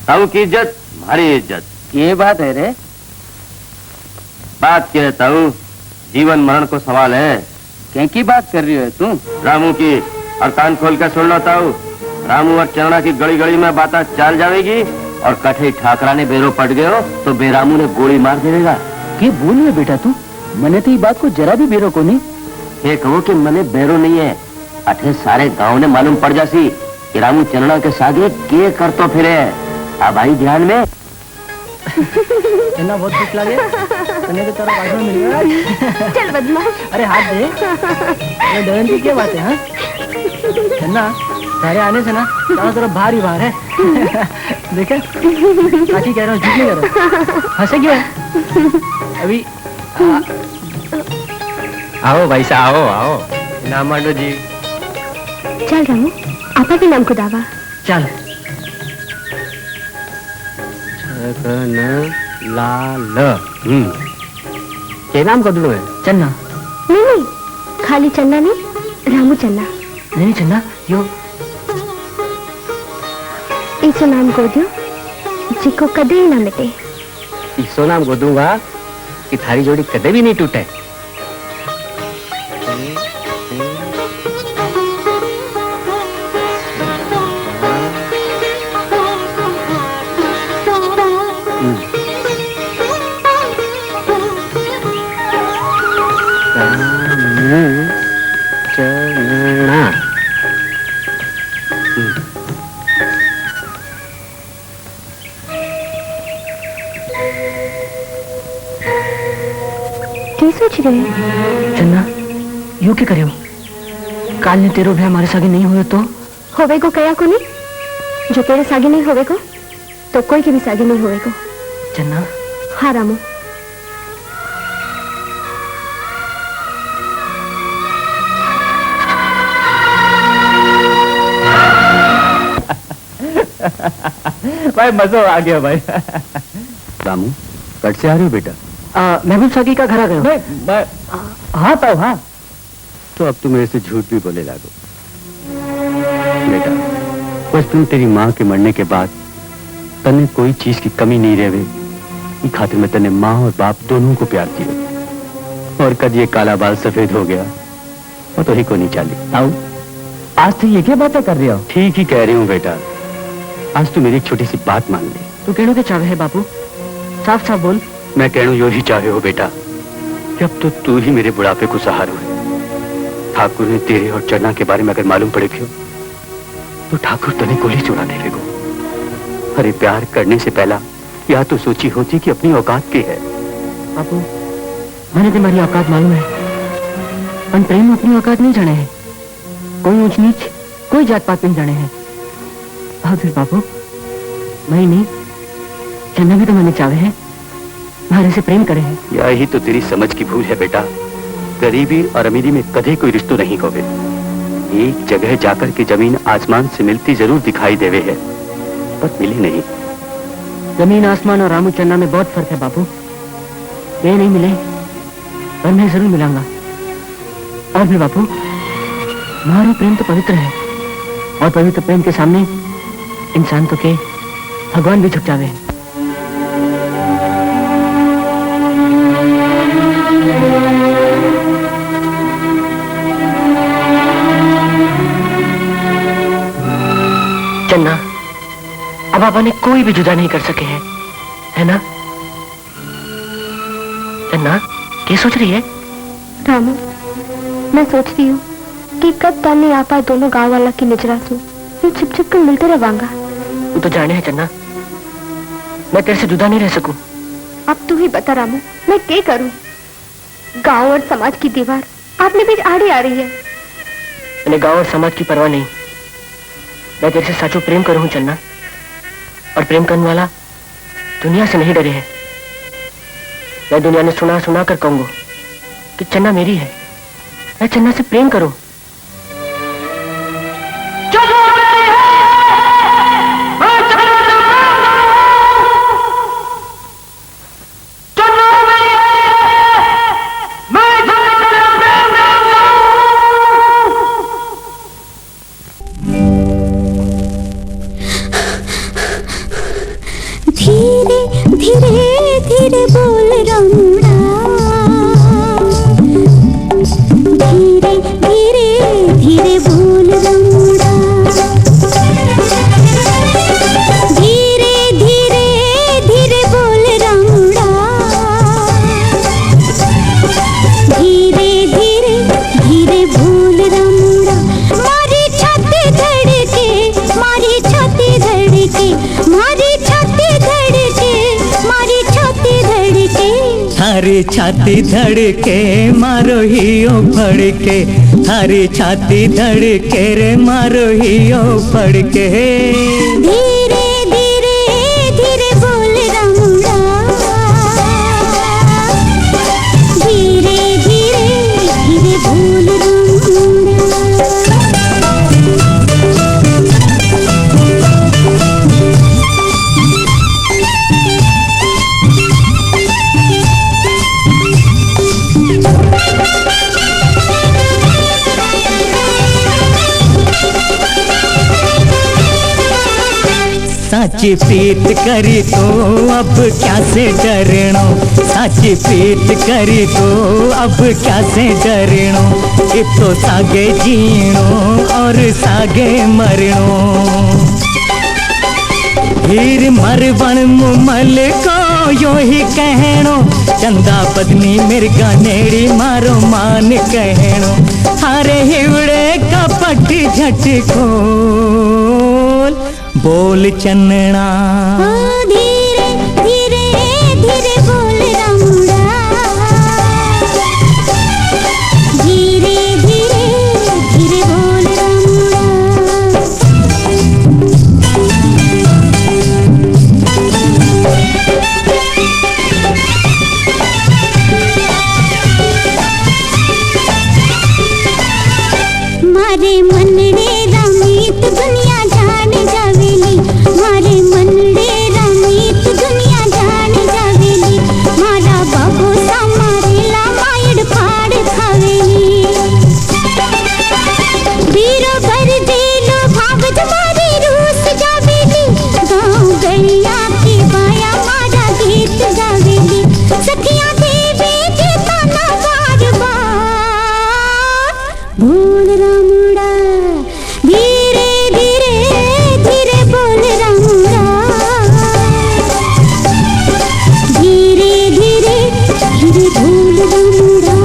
ताऊ की इज्जत हमारी इज्जत। ये बात है रे? बात क्या है ताऊ, जीवन मरण को सवाल है। क्या की बात कर रही है तू? रामू की, और कान खोल कर सुन लो ताऊ। रामू और चरणा की गली गली में बातें चल जाएगी, और कठे ठाकरा ने बेरो पट गयो तो बेरामू ने गोली मार देगा। क्या बोल रहे बेटा तू? मैंने तो ये बात को जरा भी बेरो को नहीं। ये कहो कि मने बेरो नहीं है, अठे सारे गांव ने मालूम पड़ जासी कि रामू चरणा के सागे के कर तो फिरे। अब आई ध्यान में। चन्ना बहुत दुख लगे, चन्ने को तेरा बाजू में मिल गया। चल बदमाश। अरे हाथ दे, ये डरन की क्या बात है? हाँ चन्ना, सारे आने से ना चारों तरफ भार ही भार है। देखे काची कह रहा हूँ, झूठ नहीं कर रहा। हंसे क्यों है? अभी आओ भाई साहब, आओ आओ। नाम मांडो जी। चल रामू, आपा के नाम को दावा। चल। लाल। क्या नाम कदलो है? चन्ना। नहीं नहीं, खाली चन्ना नहीं, रामू चन्ना। नहीं चन्ना, यो इसे नाम को दो जिको कदे ही ना मिटे। इसो नाम को दूंगा कि थारी जोड़ी कदे भी नहीं टूटे। क्या सोच रहे हैं? चन्ना, यू के करियो काल ने तेरो भी हमारे सागे नहीं हुए तो होवे को कया को नहीं जो तेरे सागे नहीं होवे को तो कोई के भी सागे नहीं होवे को। चन्ना हाँ रामू। भाई मजा आ गया भाई। रामू कट से आ रहे हो बेटा? महबूब सागी का घर आ गए। हाँ तो हाँ। तो अब तू मेरे से झूठ भी बोले लागो बेटा। बचपन तेरी माँ के मरने के बाद तने कोई चीज की कमी नहीं रहे ई खातिर में तने माँ और बाप दोनों को प्यार किया और कद ये काला बाल सफेद हो गया वो तो ही को नहीं चाली। आओ आज तो ये क्या बातें कर रही हो? ठीक ही कह रही हूँ बेटा। आज तू मेरी एक छोटी सी बात मान ले। तू कहने के चाहे है बापू साफ साफ बोल। मैं कहूँ यो ही चाहे हो बेटा कि अब तो तू ही मेरे बुढ़ापे को सहारो है। ठाकुर ने तेरे और चन्ना के बारे में अगर मालूम पड़े क्यों तो ठाकुर तने गोली चुरा दे को। अरे प्यार करने से पहला या तो सोची होती कि अपनी औकात की है। बापू मैंने तुम्हारी औकात मालूम है पर प्रेम अपनी औकात नहीं जाने हैं। कोई ऊंच नीच कोई जात पात नहीं जाने हैं। और फिर बापू मैं नहीं चन्ना भी तो मैंने चाहे हैं तुम्हारे से प्रेम करे हैं। यही तो तेरी समझ की भूल है बेटा। गरीबी और अमीरी में कभी कोई रिश्तों नहीं होवे। एक जगह जाकर के जमीन आसमान से मिलती जरूर दिखाई देवे है पर मिली नहीं। जमीन आसमान और रामू चन्ना में बहुत फर्क है बापू। ये नहीं मिले पर मैं जरूर मिलांगा। और भी बापू हमारा प्रेम तो पवित्र है और पवित्र प्रेम के सामने इंसान तो के भगवान भी झुक जावे हैं। चन्ना अब आपने कोई भी जुदा नहीं कर सके हैं है ना? चन्ना क्या सोच रही है? रामू मैं सोचती हूँ कि कब ताने आपा दोनों गांव वाला की निजरा से ये छिप छिप कर मिलते रवांगा। तू तो जाने है चन्ना मैं तेरे से जुदा नहीं रह सकूं। अब तू ही बता रामू मैं क्या करूं? गांव और समाज की दीवार आपने बीच आड़ी आ रही है। मैंने गांव और समाज की परवाह नहीं। मैं तेरे से साचो प्रेम करूं चन्ना और प्रेम करने वाला दुनिया से नहीं डरे है। मैं दुनिया ने सुना सुना कर कहूंगा कि चन्ना मेरी है। मैं चन्ना से प्रेम करूं। थारी छाती धड़के मारो हियो फड़के। थारी छाती धड़के रे मारो हियो फड़के। धीरे धीरे धीरे बोल रामुड़ा। धीरे धीरे धीरे बोल रामुड़ा। साची प्रीत करी तो अब क्या से डरनो। साची प्रीत करी तो अब क्या से डरनो। ये तो सागे जीणो और सागे मरणो। हीर मरवन मुमल को यो ही कहनो। चंदा पत्नी मिर्गा नेड़ी मारो मान कहनो। हारे हिवड़े का पट्टी झटको बोल चन्ना। धीरे धीरे धीरे बोल रामुड़ा। धीरे मारे मनडे रमीत दुनिया जान जावेली, मारे मनडे रमीत दुनिया जान जावेली, मारा बाबू सा मारेला मायड़ फाड़ खावेली। बीरो भर देलो भावज मारी रूस जावेली, गाँव गलिया की बाया मारा गीत गावेली, सखियां देवे जे ताना बार बार, बोल रामुड़ा धीरे धीरे धीरे बोल रामुड़ा, धीरे धीरे धीरे बोल रामुड़ा।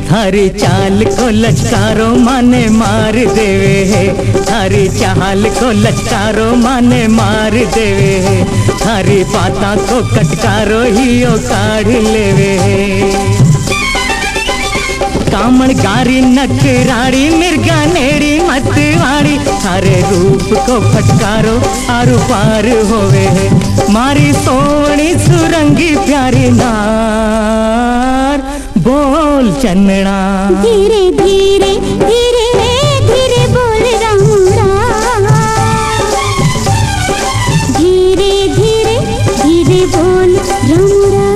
थारी चाल को लचकारो माने मार देवे है, थारी चाल को लचकारो माने मार देवे है, थारी पाता को कटकारो हियो काढ़ लेवे है। कामण गारी नकराड़ी मिर्गा नेड़ी मतवाड़ी, थारे रूप को फटकारो आरु पार होवे है, मारी सोवणी सुरंगी प्यारी नार, बोल चन्ना धीरे धीरे धीरे धीरे बोल रामुड़ा, धीरे धीरे धीरे बोल रामुड़ा।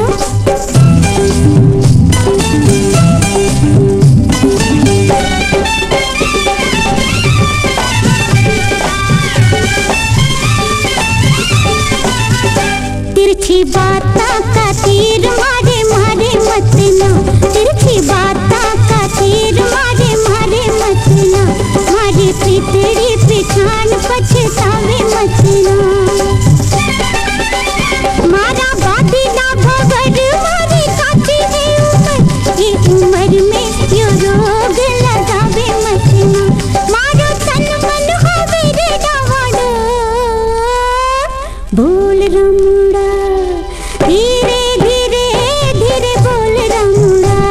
तिरछी बाता का तीर मारे मारे मत ना, तिरछी बाता का तीर मारे मारे मत ना, मारे पितड़ी पिछान पछतावे मत ना, मारा बाती ना भवर मारी काटी है उम्र, ये उम्र में यो रोग लगावे मत ना, मारो तन मन होवे रे डावाडो, बोल रामुड़ा धीरे धीरे धीरे बोल रामुड़ा,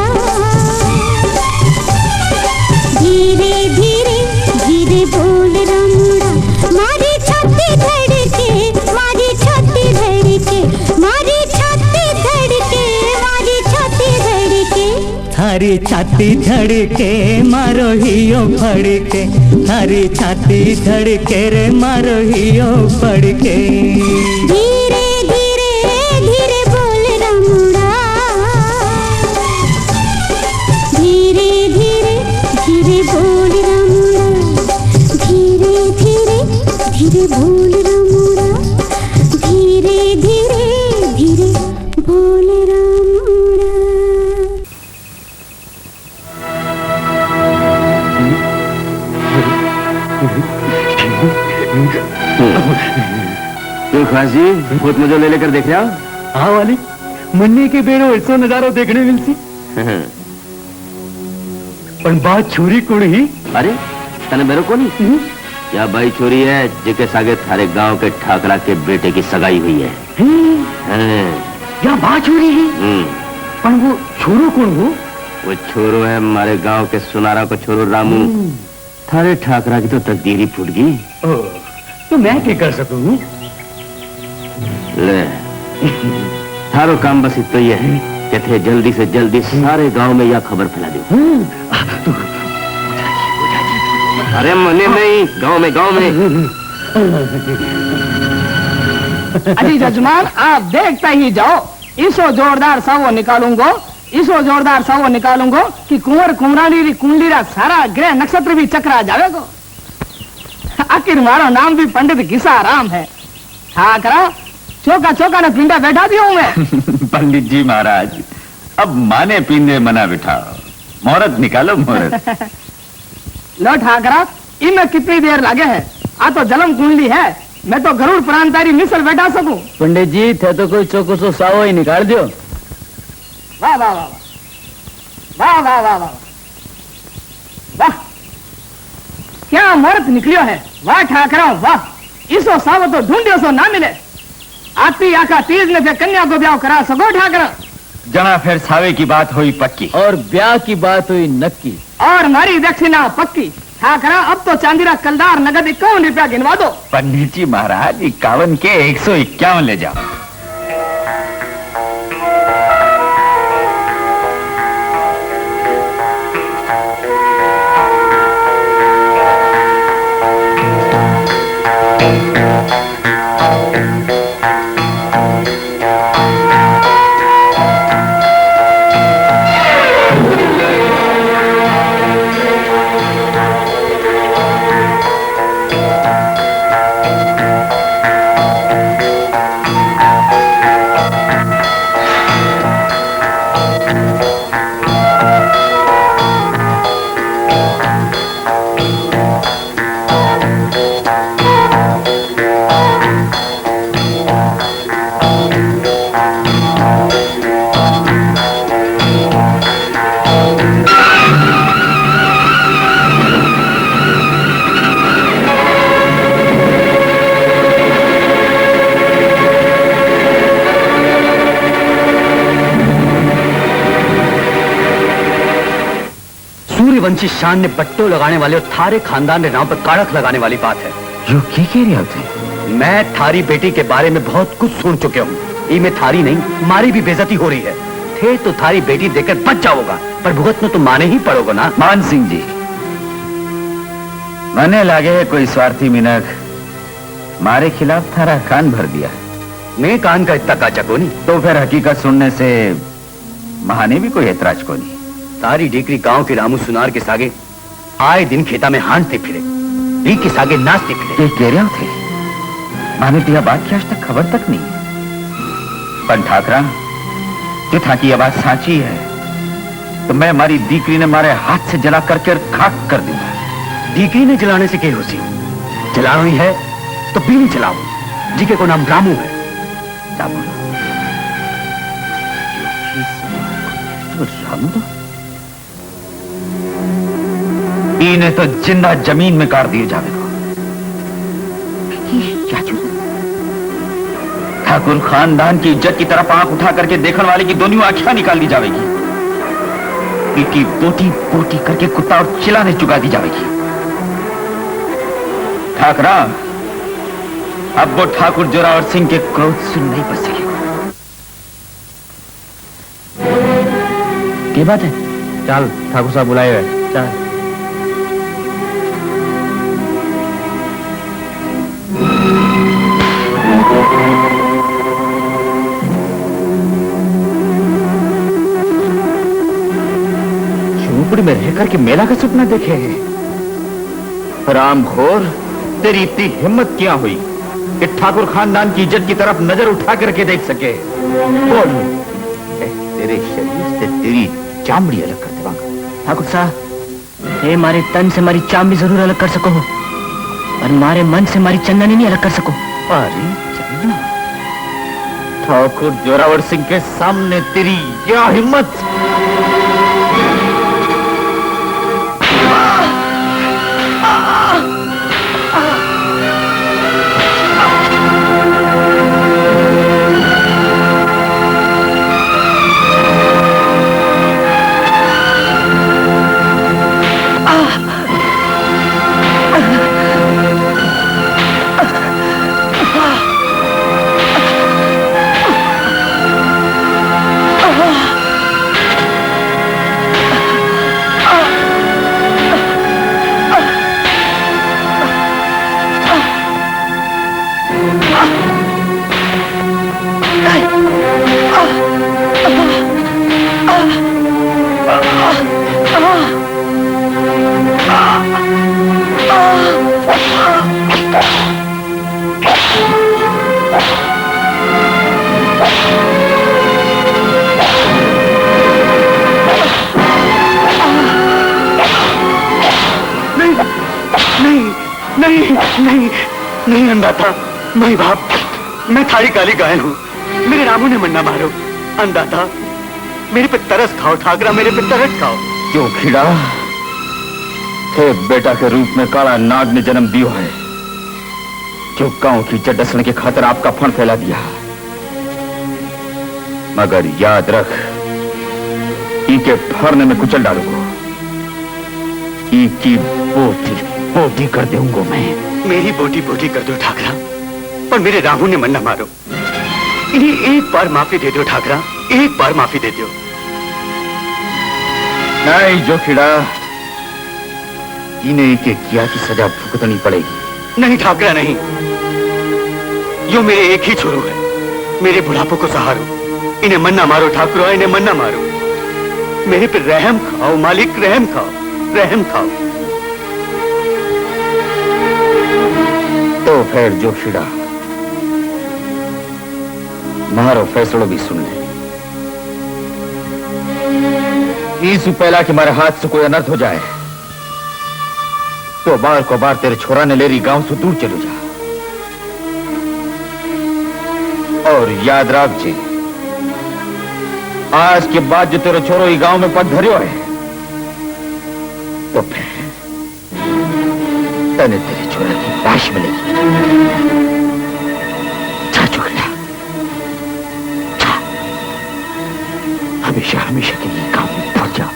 धीरे धीरे धीरे बोल रामुड़ा, मारी छाती धड़के मारी छाती धड़के, मारी छाती धड़के मारी छाती धड़के, थारी छाती धड़के मारो हियो फड़के, थारी छाती धड़के रे मारो हियो फड़के। धीरे धीरे धीरे बोल रामुड़ा, धीरे धीरे धीरे बोल रामुड़ा, धीरे धीरे धीरे बोल रामुड़ा, धीरे धीरे धीरे बोल रामुड़ा। तो खासी बहुत मजा ले लेकर देख रहा हो? हाँ वाली मन्नी के बेड़ो ऐसो नजारो देखने मिलती, पर बात छोरी कुड़ ही। अरे तने मेरे को नहीं, या भाई छोरी है जिके सागे थारे गांव के ठाकरा के बेटे की सगाई हुई है। या बात छोरी ही, पर वो छोरो कौन हो? वो छोरो है हमारे गांव के सुनारा को छोरो रामू, थारे ठाकरा की तो तकदीर ही फूट गई। तो मैं क्या कर सकूं? ले थारो काम बस इतना ही है कि थे जल्दी से जल्दी सारे गांव में यह खबर फैला दो। अरे मने नहीं, गांव में अजी जजमान आप देखता ही जाओ, इसो जोरदार सावो निकालूंगो, इसो जोरदार सावो निकालूंगो कि कुंवर कुंवरानी कुंडली रा सारा ग्रह नक्षत्र भी चकरा जावेगो। आखिर मारो नाम भी पंडित घिसा राम है। हाँ करा चौका चौका ने पिंडा बैठा दिया हूँ मैं। पंडित जी महाराज अब माने पीने मना बिठाओ, मुहूर्त निकालो मुहूर्त। लो ठाकरा इनमें कितनी देर लगे है, आ तो जन्म कुंडली है, मैं तो गरुड़ प्रांतारी मिसल बैठा सकूं। पंडित जी थे तो कोई चौको सो सावो ही निकाल दियो। वाह वाह वाह वाह वाह वाह वाह वाह, क्या मुहूर्त निकलियो है, वाह ठाकरा वाह। इसो सावो तो ढूंढियो सो ना मिले, आती आका तीज ने फिर कन्या को ब्याह करा सको ठाकरा। जना फिर सावे की बात हुई पक्की, और ब्याह की बात हुई नक्की, और मारी दक्षिणा पक्की। ठाकरा अब तो चांदीरा कलदार नगद 51 रुपया गिनवा दो। पंडित जी महाराज 51 के 151 ले जाओ। सूर्यवंशी शान ने बट्टो लगाने वाले और थारे खानदान के नाम पर काड़क लगाने वाली बात है। जो क्या कह रहे होते? मैं थारी बेटी के बारे में बहुत कुछ सुन चुके हूँ। ये में थारी नहीं मारी भी बेइज्जती हो रही है। थे तो थारी बेटी देकर बच जाओगा, पर भुगत में तो माने ही पड़ोगे ना। मान सिंह जी, मने लागे है कोई स्वार्थी मिनक मारे खिलाफ थारा कान भर दिया है। मैं कान का इतना काचा को नहीं। तो फिर हकीकत सुनने से महाने भी कोई ऐतराज को नहीं। तारी डेकरी गांव के रामू सुनार के सागे आए दिन खेता में हांटते फिरे, री के सागे नाचते फिरे। ये कह रहे थे माने तो यह बात की आज तक खबर तक नहीं। पर ठाकरा जो था कि यह बात साची है तो मैं हमारी दीकरी ने मारे हाथ से जला करके खाक कर दूंगा। दीकरी ने जलाने से क्या होसी? जलाना ही है तो बीड़ी जलाओ, जी को नाम रामू है। रामू इन्हें तो जिंदा जमीन में गाड़ दिए जावे। क्या ठाकुर खानदान की इज्जत की तरफ आंख उठा करके देखने वाले की दोनों आंखें निकाल दी जाएगी। इनकी बोटी बोटी करके कुत्ता और चिल्लाने चुका दी जाएगी। ठाकरा अब वो ठाकुर जोरावर सिंह के क्रोध से नहीं बच सकेगा। क्या बात है? चल ठाकुर साहब बुलाए हुए। चल में रह करके मेला का सपना देखे हैं। रामखोर, तेरी इतनी हिम्मत क्या हुई कि ठाकुर खानदान की इज्जत की तरफ नजर उठा करके देख सके? बोल, तेरे शरीर से तेरी चामड़ी अलग कर देवांगा। ठाकुर साहब, ये मारे तन से मारी चामड़ी जरूर अलग कर सको, पर मारे मन से मारी चंदनी नहीं अलग कर सको। अरे चंदन, ठाकुर जोरावर सिंह के सामने तेरी क्या हिम्मत? नहीं अंधाता, मैं बाप, मैं थारी काली गाय हूँ। मेरे रामू ने मन्ना मारो। अंधाता, मेरे पे तरस खाओ। ठाकरा, मेरे पे तरस खाओ। क्यों खिड़ा थे बेटा के रूप में काला नाग ने जन्म दियो है, जो गांव की इज्जत डसने के खातिर आपका फण फैला दिया। मगर याद रख, इनके फरने में कुचल डालूंगा। की बोटी कर दूंगा मैं। मेरी बोटी बोटी कर दो ठाकरा, पर मेरे रामू ने मन न मारो। इन्हें एक बार माफी दे दो ठाकरा, एक बार माफी दे दो। नहीं जोखिड़ा, इन्हें एक किया की सजा भुगतनी पड़ेगी। नहीं ठाकरा नहीं, यो मेरे एक ही छोरो है, मेरे बुढ़ापे को सहारो। इन्हें मन न मारो ठाकुर, इन्हें मन न मारो। मेरे पे रहम खाओ मालिक, रहम खाओ, रहम खाओ। तो फिर जोखिड़ा, मारो फैसलो भी सुन ले। इससे पहला कि हमारे हाथ से कोई अनर्थ हो जाए, तो बार को बार तेरे छोरा ने लेरी गांव से दूर चलो जा। और याद रख जी, आज के बाद जो तेरे छोरो ही गांव में पग धरियो है, तो फिर तने तेरे छोरा की लाश मिलेगी। जा चुकला, जा, हमेशा हमेशा के लिए गांव में पहुंच जा।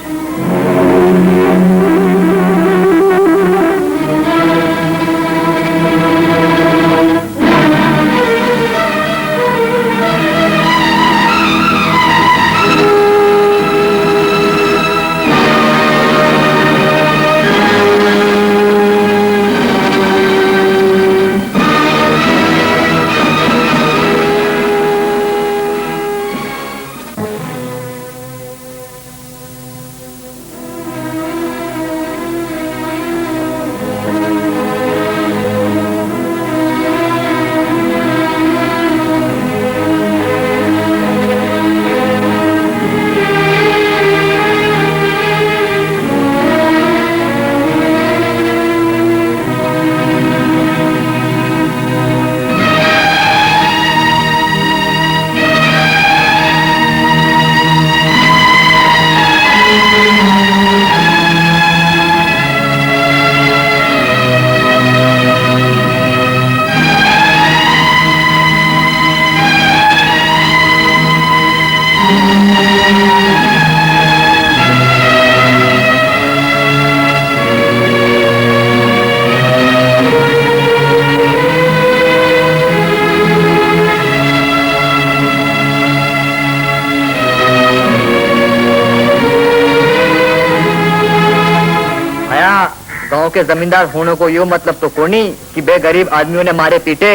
गांव के जमींदार होने को यो मतलब तो कोनी कि बेगरीब आदमियों ने मारे पीटे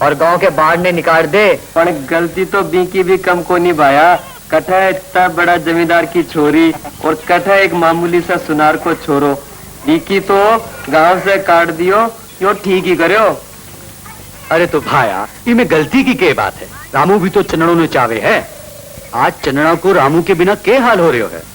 और गांव के बाहर ने निकाल दे। पर गलती तो बी की भी कम को नहीं भाया। कथा है इतना बड़ा जमींदार की छोरी और कथा एक मामूली सा सुनार को छोरो। बी की तो गांव से काट दियो, यो ठीक ही करो। अरे तो भाया, इनमें गलती की क्या बात है? रामू भी तो चन्नड़ों ने चावे है। आज चन्नड़ा को रामू के बिना क्या हाल हो रहे है?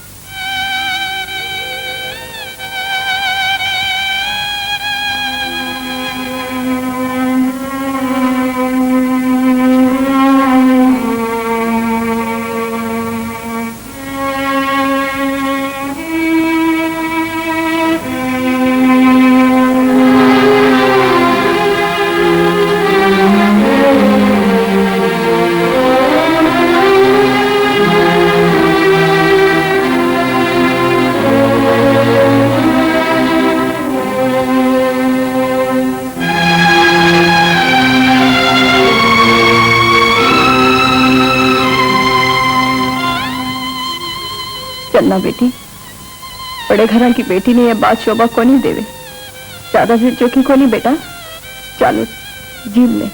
चलना बेटी, बड़े घरां की बेटी ने यह बात शोभा को नहीं देवे। ज्यादा भीड़ चौकी को नहीं बेटा, चलो जीव ले।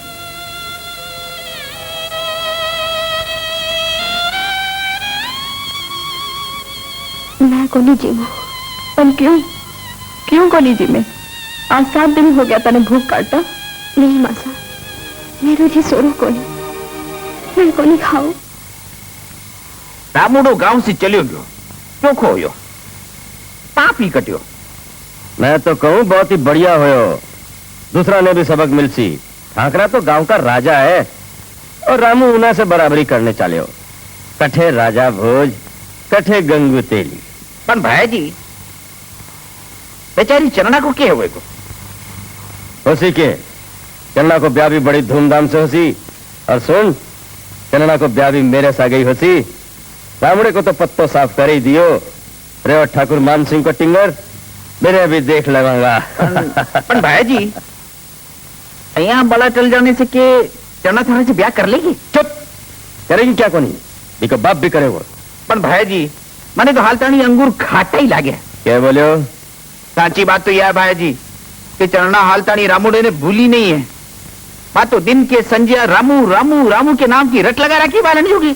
मैं को नहीं जीवू। पर क्यों क्यों को नहीं जीवे? आज 7 दिन हो गया तने भूख काटता। नहीं मासा, मेरे जी सोरो को नहीं, मैं को नहीं खाऊ। रामुडो गांव से चलियो गयो, क्यों खोयो? पाप ही कटियो। मैं तो कहूँ बहुत ही बढ़िया होयो, दूसरा ने भी सबक मिलसी। ठाकरा तो गांव का राजा है और रामू उना से बराबरी करने चले हो। कठे राजा भोज, कठे गंगू तेली। पर भाई जी, बेचारी चन्ना को क्या हुए को? होसी के चन्ना को ब्याह भी बड़ी धूमधाम से होसी। और सुन, चन्ना को ब्याह भी मेरे सा गई होसी। रामुड़े को तो पत्तो साफ कर ही दियो। रेवत ठाकुर मान सिंह को टिंगर मेरे भी देख लगाऊंगा। पण भायाजी અહીંયા बला चल जाने से के चरना थाने से ब्याह कर लेगी? चुप, करेगी क्या कोनी, देखो बाप भी करे वो। पण भायाजी મને તો હાલતાની અંગૂર ખાટા ही लागे। क्या बोलो? साची बात तो यह है भायाजी कि चरना हालतानी रामुडे ने भूली नहीं है। बात तो दिन के संजय रामू रामू रामू के नाम की रट लगा रखी बालन होगी।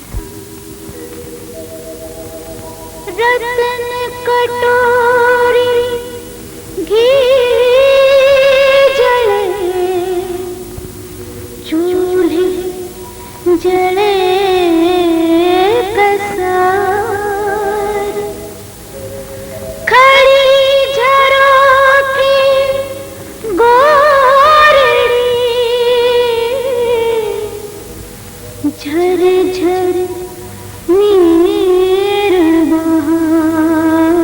रतन कटोरी घी जले चूल्हे जले कसार खड़ी झरोखी गोरड़ी झर झर नीर बहार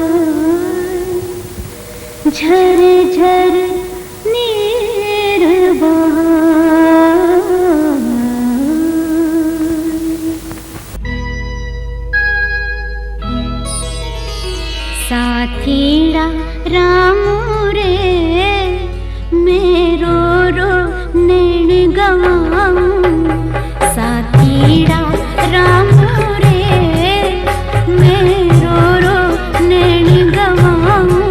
झर झर नीर बहार। साथीड़ा रामू रे मेरो रो नैन गवाऊं। साथीड़ा रामू रे मेरो रो नैन गवाऊं।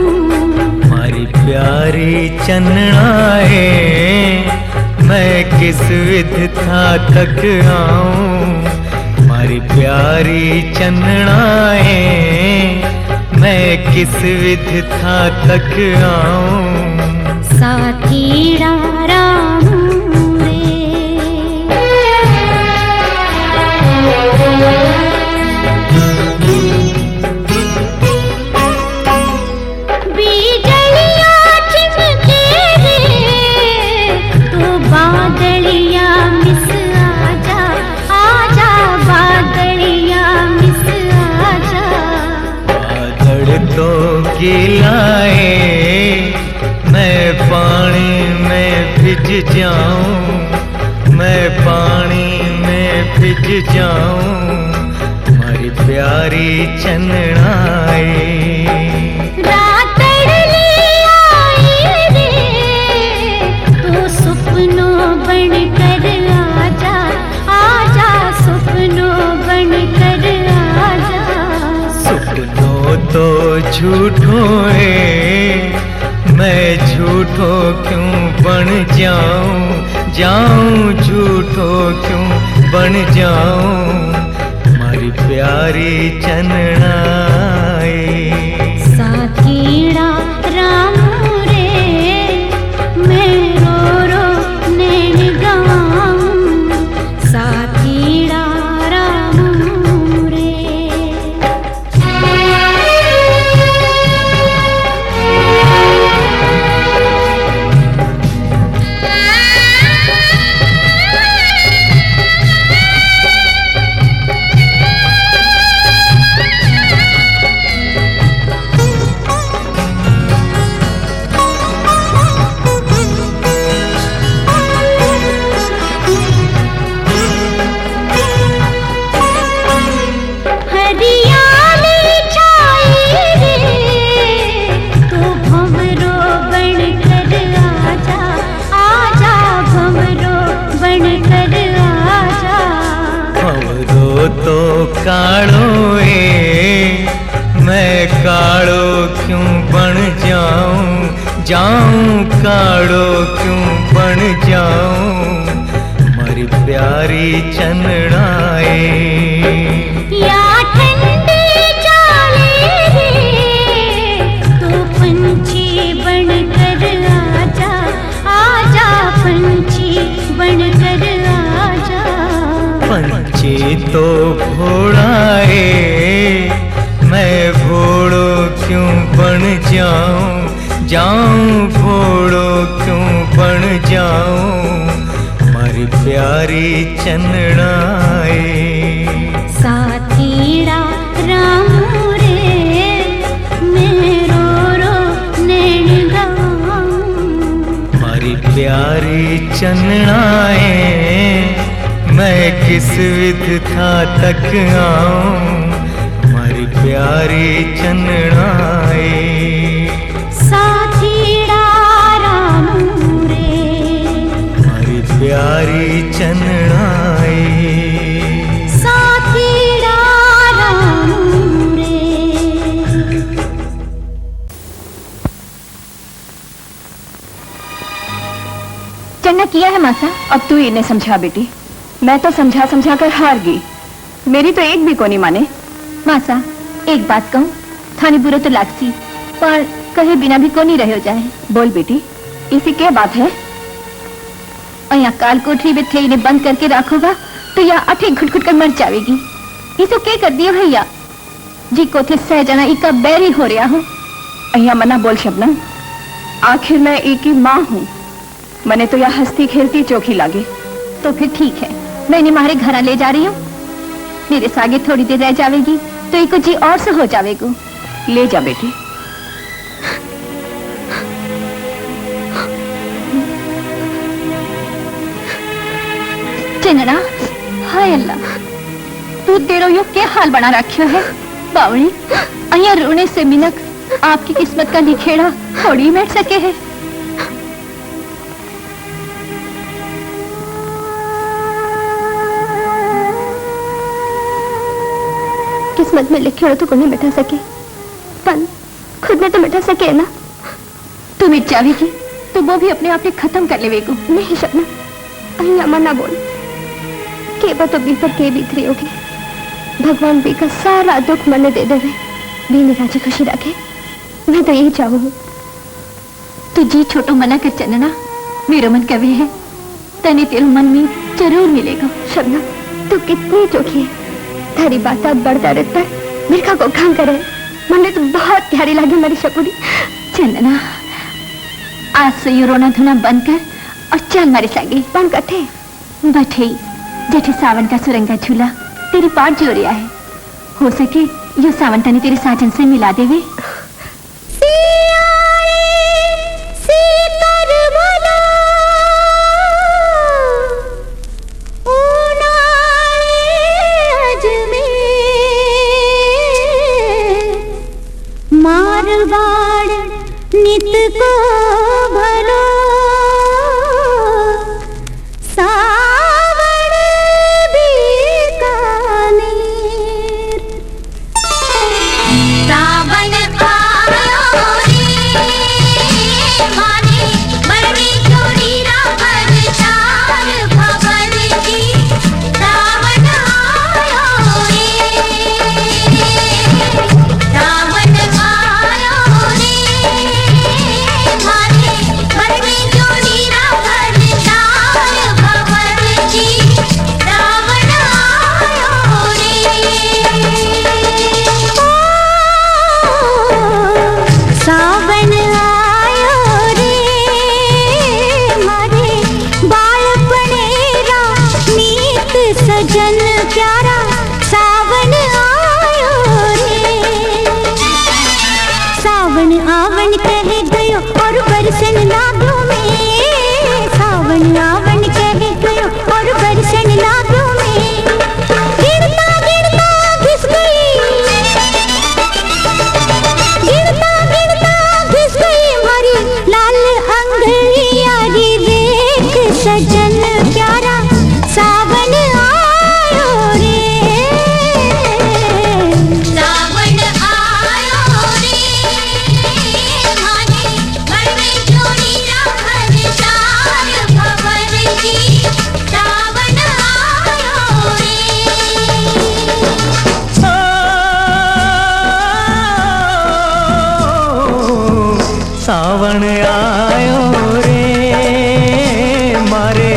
मारी प्यारी चन्नाए मैं किस विध था तक आऊं। मारी प्यारी चन्नाए मैं किस विध था तक आऊं। साथीड़ा रामू रे बीजलिया चिमके रे तो बादलिया मिस आजा आजा बादलिया मिस आजा। बादल तो गिलाए मैं पानी में भिज जाऊं। मैं पानी में भिज जाऊं। हमारी प्यारी चन्नाए रातड़ ले आई रे तो सपनों बन कर आजा आजा सपनों बन कर आजा। सपनों तो झूठों है मैं झूठो क्यों बन जाऊं। जाऊं झूठो क्यों बन जाऊं। हमारी प्यारी चन्नाए साथीड़ा रामू रे मैं रो रो नैन गवाऊं। साथीड़ा रामू रे तो काड़ो मैं काड़ो क्यों बन जाऊं। जाऊं काड़ो क्यों बन जाऊं। हमारी प्यारी चन्नाए या ठंडी चाले रे तो पंछी बन कर आजा आजा पंछी बन कर आजा। पंछी तो घोड़ाए मैं घोड़ो क्यों बन जाऊं। जाऊं घोड़ो क्यों बन जाऊं। हमारी प्यारी चन्नाए साथीड़ा रामू रे मैं रो रो नैन गवाऊं। हमारी प्यारी चन्नाए मैं किस विध था तक आऊं। हमारी प्यारी चन्नाए करना किया है मासा। अब तू इन्हें समझा बेटी, मैं तो समझा समझा कर हार गई, मेरी तो एक भी को नहीं माने। मासा एक बात कहूँ, थाने बुरो तो लागसी पर कहे बिना भी को नहीं रहे हो जाए। बोल बेटी, इसी क्या बात है? અહીંયા કાલ કોઠરી में थे इन्हें बंद करके रखोगा तो या अठे घुट घुट कर मर जाएगी। इसो क्या कर दियो भैया जी को थे सह जाना इका बैरी हो रहा हो। અહીંયા मना बोल शबनम, आखिर मैं एक ही माँ हूँ, मने तो यह हंसती खेलती चोखी लागे। तो फिर ठीक है, मैं इन्हें मारे घर ले जा रही हूँ, मेरे सागे थोड़ी देर रह जाएगी तो इको जी और से हो जाएगो। ले जा बेटी। चंदना, हाय अल्लाह, तू तेरो यो क्या हाल बना रखियो है। बावड़ी अहिया रोने से मिनक आपकी किस्मत का लिखेड़ा थोड़ी मिट सके है। किस्मत में लिखेड़ा तो कोई मिटा सके, पर खुद में तो मिटा सके ना। तू मिट जाएगी तो वो भी अपने आप खत्म कर लेवेगो। नहीं शबनम, अहिया मना बोल, केबा तो बी पर के बीत रही होगी। भगवान बी का सारा दुख मन दे देवे, बी में राजी खुशी रखे, मैं तो यही चाहूँ। तू जी छोटो मना कर चलना, मेरा मन कवे है तने तेरे मन में जरूर मिलेगा। शबनम तू कितनी चोखी है, थारी बात बढ़ता रहता मेरे को काम करे, मन तो बहुत प्यारी लगी मेरी शकुड़ी। चंदना आज से ये रोना धोना बंद कर और चल मारे सागे। बंद कथे बैठे जेठे सावन का सुरंगा झूला तेरी पाट जो रिया है, हो सके यो सावन तने तेरे साजन से मिला देवे। मारवाड़ नित को भलो सावण बीकानेर। सावन आयो रे माने मरनी चोरी रावण चार भवन की। सावन आयो रे, सावन आयो रे माने मरनी चोरी रावण चार भवन की। सावन आयो रे, सावन आयो रे मारे बालपनेरा नीत सजन प्यारा। सावन आयो रे, सावन आवन कह गयो और बरसन लागो में। सावन आवन कह गयो और बरसन लागो में। गिरता गिरता घिस गई, गिरता गिरता घिस गई मारी लाल अंगलिया री। देख सजन प्यारा सावन आयो रे, सावन आयो रे माने मरनी चोरी रावण चार भवन की। सावन आयो रे। सावन आयो रे मारे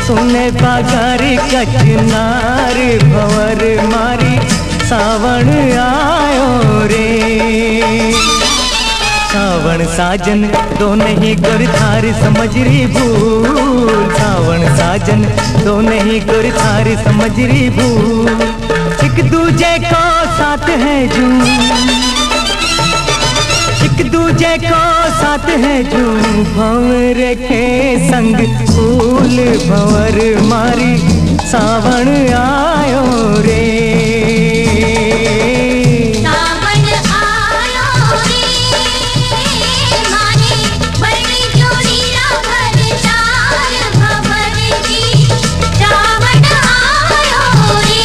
सुने पागारी कचनार भंवर मारी। सावन आयो रे, सावन साजन दोनों ही गुर थारी समझरी भूल। सावन साजन दोनों ही गुर थारी समझरी भूल। एक दूजे को साथ है जू, एक दूजे को साथ है जू। भंवर के संग फूल भंवर मारी। सावन आयो रे, सावन आयो रे माने मरनी चोरी रावण चार भवन की। सावन आयो रे,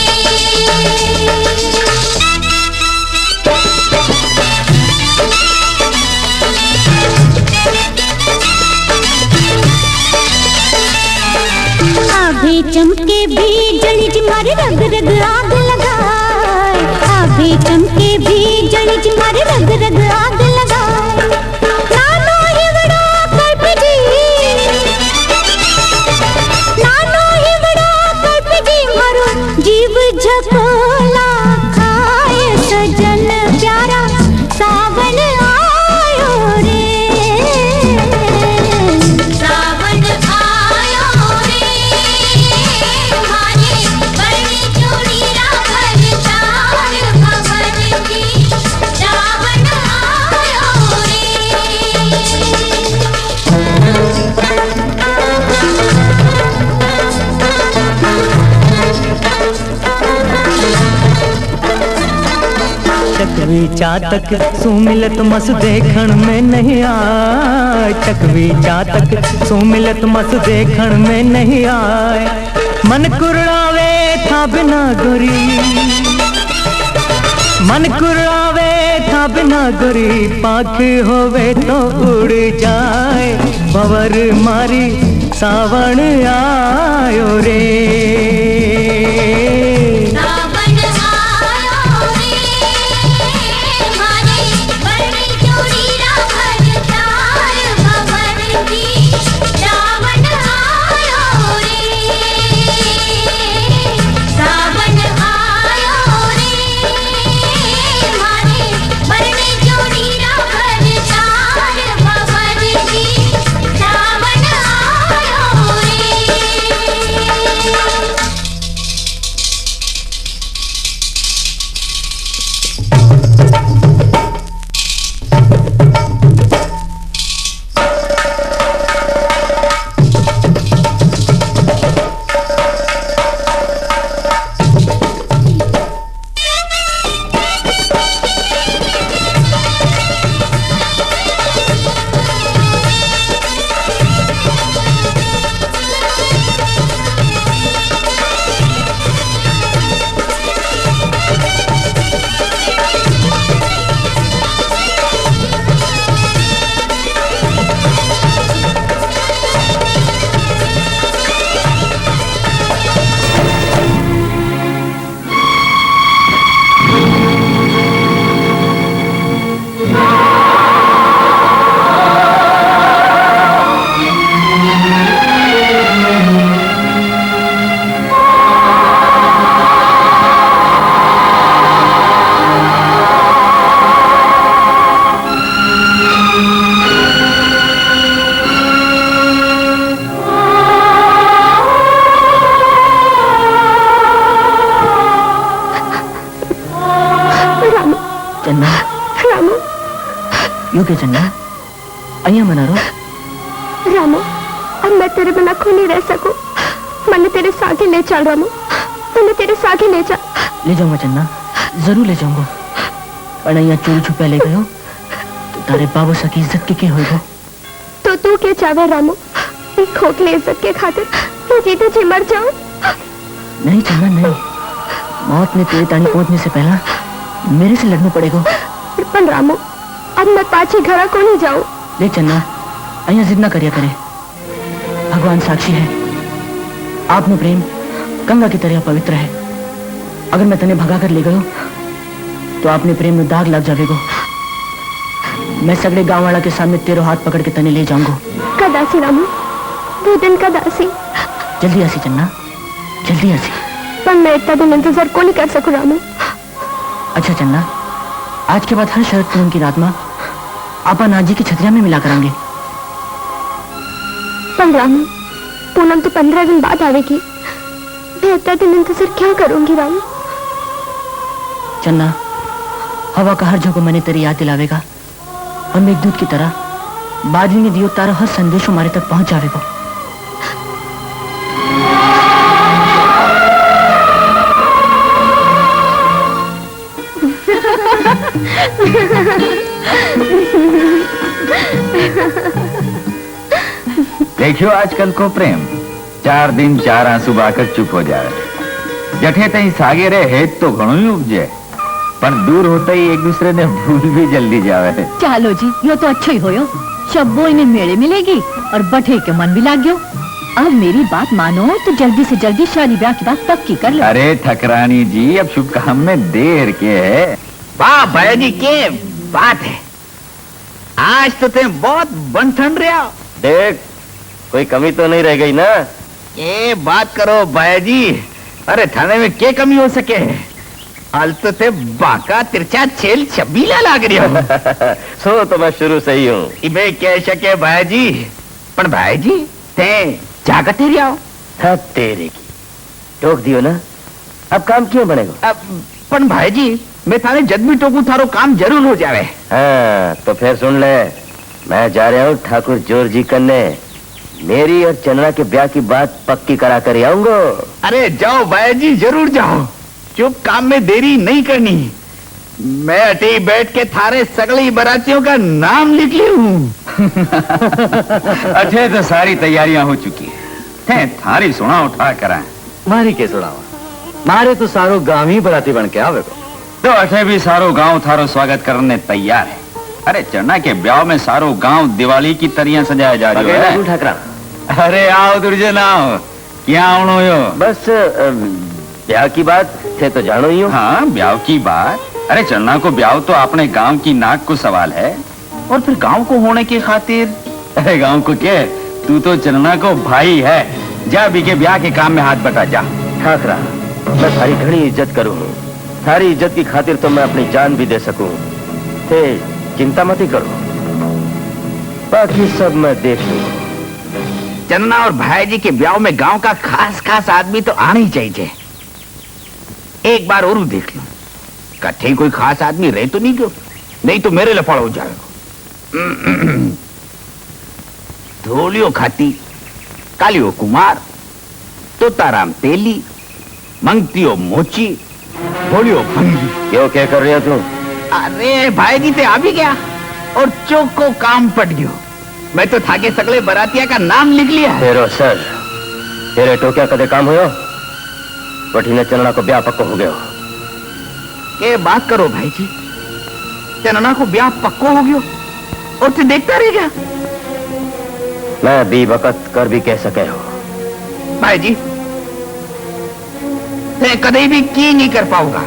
चकवी चातक सू मिलत मस देखण में नहीं आए, चकवी चातक सू मिलत मस देखण में नहीं आए। मन कुरड़ावे था बिना गोरी, मन कुरड़ावे था बिना गोरी, पाख होवे तो उड़ जाए। भंवर मारी सावन आयो रे, के चन्ना अया मना रो। रामू, अब मैं तेरे बिना खो नहीं रह सकूं। मैंने तेरे सागे ले चल रामू, मैंने तेरे सागे ले चल। ले जाऊंगा चन्ना, जरूर ले जाऊंगा। पर अया चोरी छुपे ले गयो तो तारे बाबू सा की इज्जत के होएगो। तो तू क्या चाहे रामू? एक खोखले इज्जत के खातिर मैं जीते जी मर जाऊं? नहीं चन्ना नहीं, मौत ने तेरे तानी पहुंचने से पहला मेरे से लड़ना पड़ेगा। पर रामू, अब मैं पाछी घरा को नहीं जाऊं। ले चन्ना, अया जिद ना करिया करे। भगवान साक्षी है, आपनो प्रेम गंगा की तरह पवित्र है। अगर मैं तने भगा कर ले गयो तो आपने प्रेम में दाग लग जाएगो। मैं सगड़े गांव वाला के सामने तेरो हाथ पकड़ के तने ले जाऊंगा। कदासी रामू, वो दिन कदासी। जल्दी आसी चन्ना, जल्दी आसी। पर मैं इतना दिन इंतजार को नहीं कर सकूं रामू। अच्छा चन्ना, आज के बाद हर शरद पूनम की रात में आपा नाजी की छतरिया में मिला करांगे। पर रामू, पूनम तो 15 दिन बाद आवेगी। मैं इतना दिन इंतजार क्या करूंगी रामू? चन्ना, हवा का हर झोंका मैंने तेरी याद दिलावेगा और मेघदूत की तरह बादल ने दियो तारा हर संदेश हमारे तक पहुंच जावेगा। देखियो आजकल को प्रेम 4 दिन 4 आंसू बहाकर चुप हो जाए। जठे तई सागे रे हेत तो घणो ही उपजे, पर दूर होते ही एक दूसरे ने भूल भी जल्दी जावे। चलो जी, यो तो अच्छा ही होयो। शब्बो इन्हें मेले मिलेगी और बठे के मन भी लाग गयो। अब मेरी बात मानो तो जल्दी से जल्दी शादी ब्याह की बात पक्की कर लो। अरे ठकरानी जी, अब शुभ काम में देर के है। वाह भैया जी, के बात है। आज तो ते बहुत बन ठंड रहा। देख, कोई कमी तो नहीं रह गई ना? ये बात करो भैया जी, अरे थाने में क्या कमी हो सके? हाल तो ते बाका तिरछा छेल छबीला लाग रही हो। सो तो मैं शुरू से ही हूँ। इबे कह सके भाई जी, पर भाई जी ते जागते रहो। हाँ, तेरे की टोक दियो ना, अब काम क्यों बनेगा? अब पण भाई जी, मैं थाने जद भी टोकू थारो काम जरूर हो जावे। हाँ, तो फिर सुन ले, मैं जा रहा हूँ ठाकुर जोर जी करने। मेरी और चंद्रा के ब्याह की बात पक्की करा कर आऊंगा। अरे जाओ भाई जी, जरूर जाओ। चुप काम में देरी नहीं करनी। मैं अटी बैठ के थारे सगली बरातियों का नाम लिख ली हूँ। अठे तो सारी तैयारियां हो चुकी है थारी सुना उठा करा मारी के सुनावा मारे तो सारो गांव ही बराती बन के आवे को तो अठे भी सारो गांव थारो स्वागत करने तैयार है। अरे चन्ना के ब्याह में सारो गांव दिवाली की तरियां सजाया जा रही है। ठाकरा अरे आओ दुर्जन आओ क्या आवणो यो बस ब्याह की बात थे तो जानो ही हो। हाँ ब्याह की बात। अरे चन्ना को ब्याह तो अपने गांव की नाक को सवाल है और फिर गांव को होने की खातिर अरे गांव को क्या तू तो चन्ना को भाई है जा भी के ब्याह के काम में हाथ बटा जा। ठाकरा मैं थारी घनी इज्जत करूँ थारी इज्जत की खातिर तो मैं अपनी जान भी दे सकूं थे चिंता मत ही करो बाकी सब मैं देख लूंगा। चन्ना और भाई जी के ब्याह में गांव का खास खास आदमी तो आना ही चाहिए। एक बार और देख लो कट्ठे कोई खास आदमी रहे तो नहीं क्यों नहीं तो मेरे लफड़ हो जाएगा। धोलियो खाती कालियो कुमार तोताराम तेली मंगतियो मोची भोलियो भंगी। क्यों क्या कर रहे हो तुम? अरे भाई जी ते आ भी गया और चौक को काम पट गयो। मैं तो थाके सगले बरातिया का नाम लिख लिया। तेरो सर तेरे टोक्या कदे काम हो वठी ने चन्ना को ब्याह पक्को हो गयो। के बात करो भाई जी चन्ना को ब्याह पक्को हो गयो और तू देखता रह गया। मैं भी वक़्त कर भी कह सके हो भाई जी ते कदे भी की नहीं कर पाऊंगा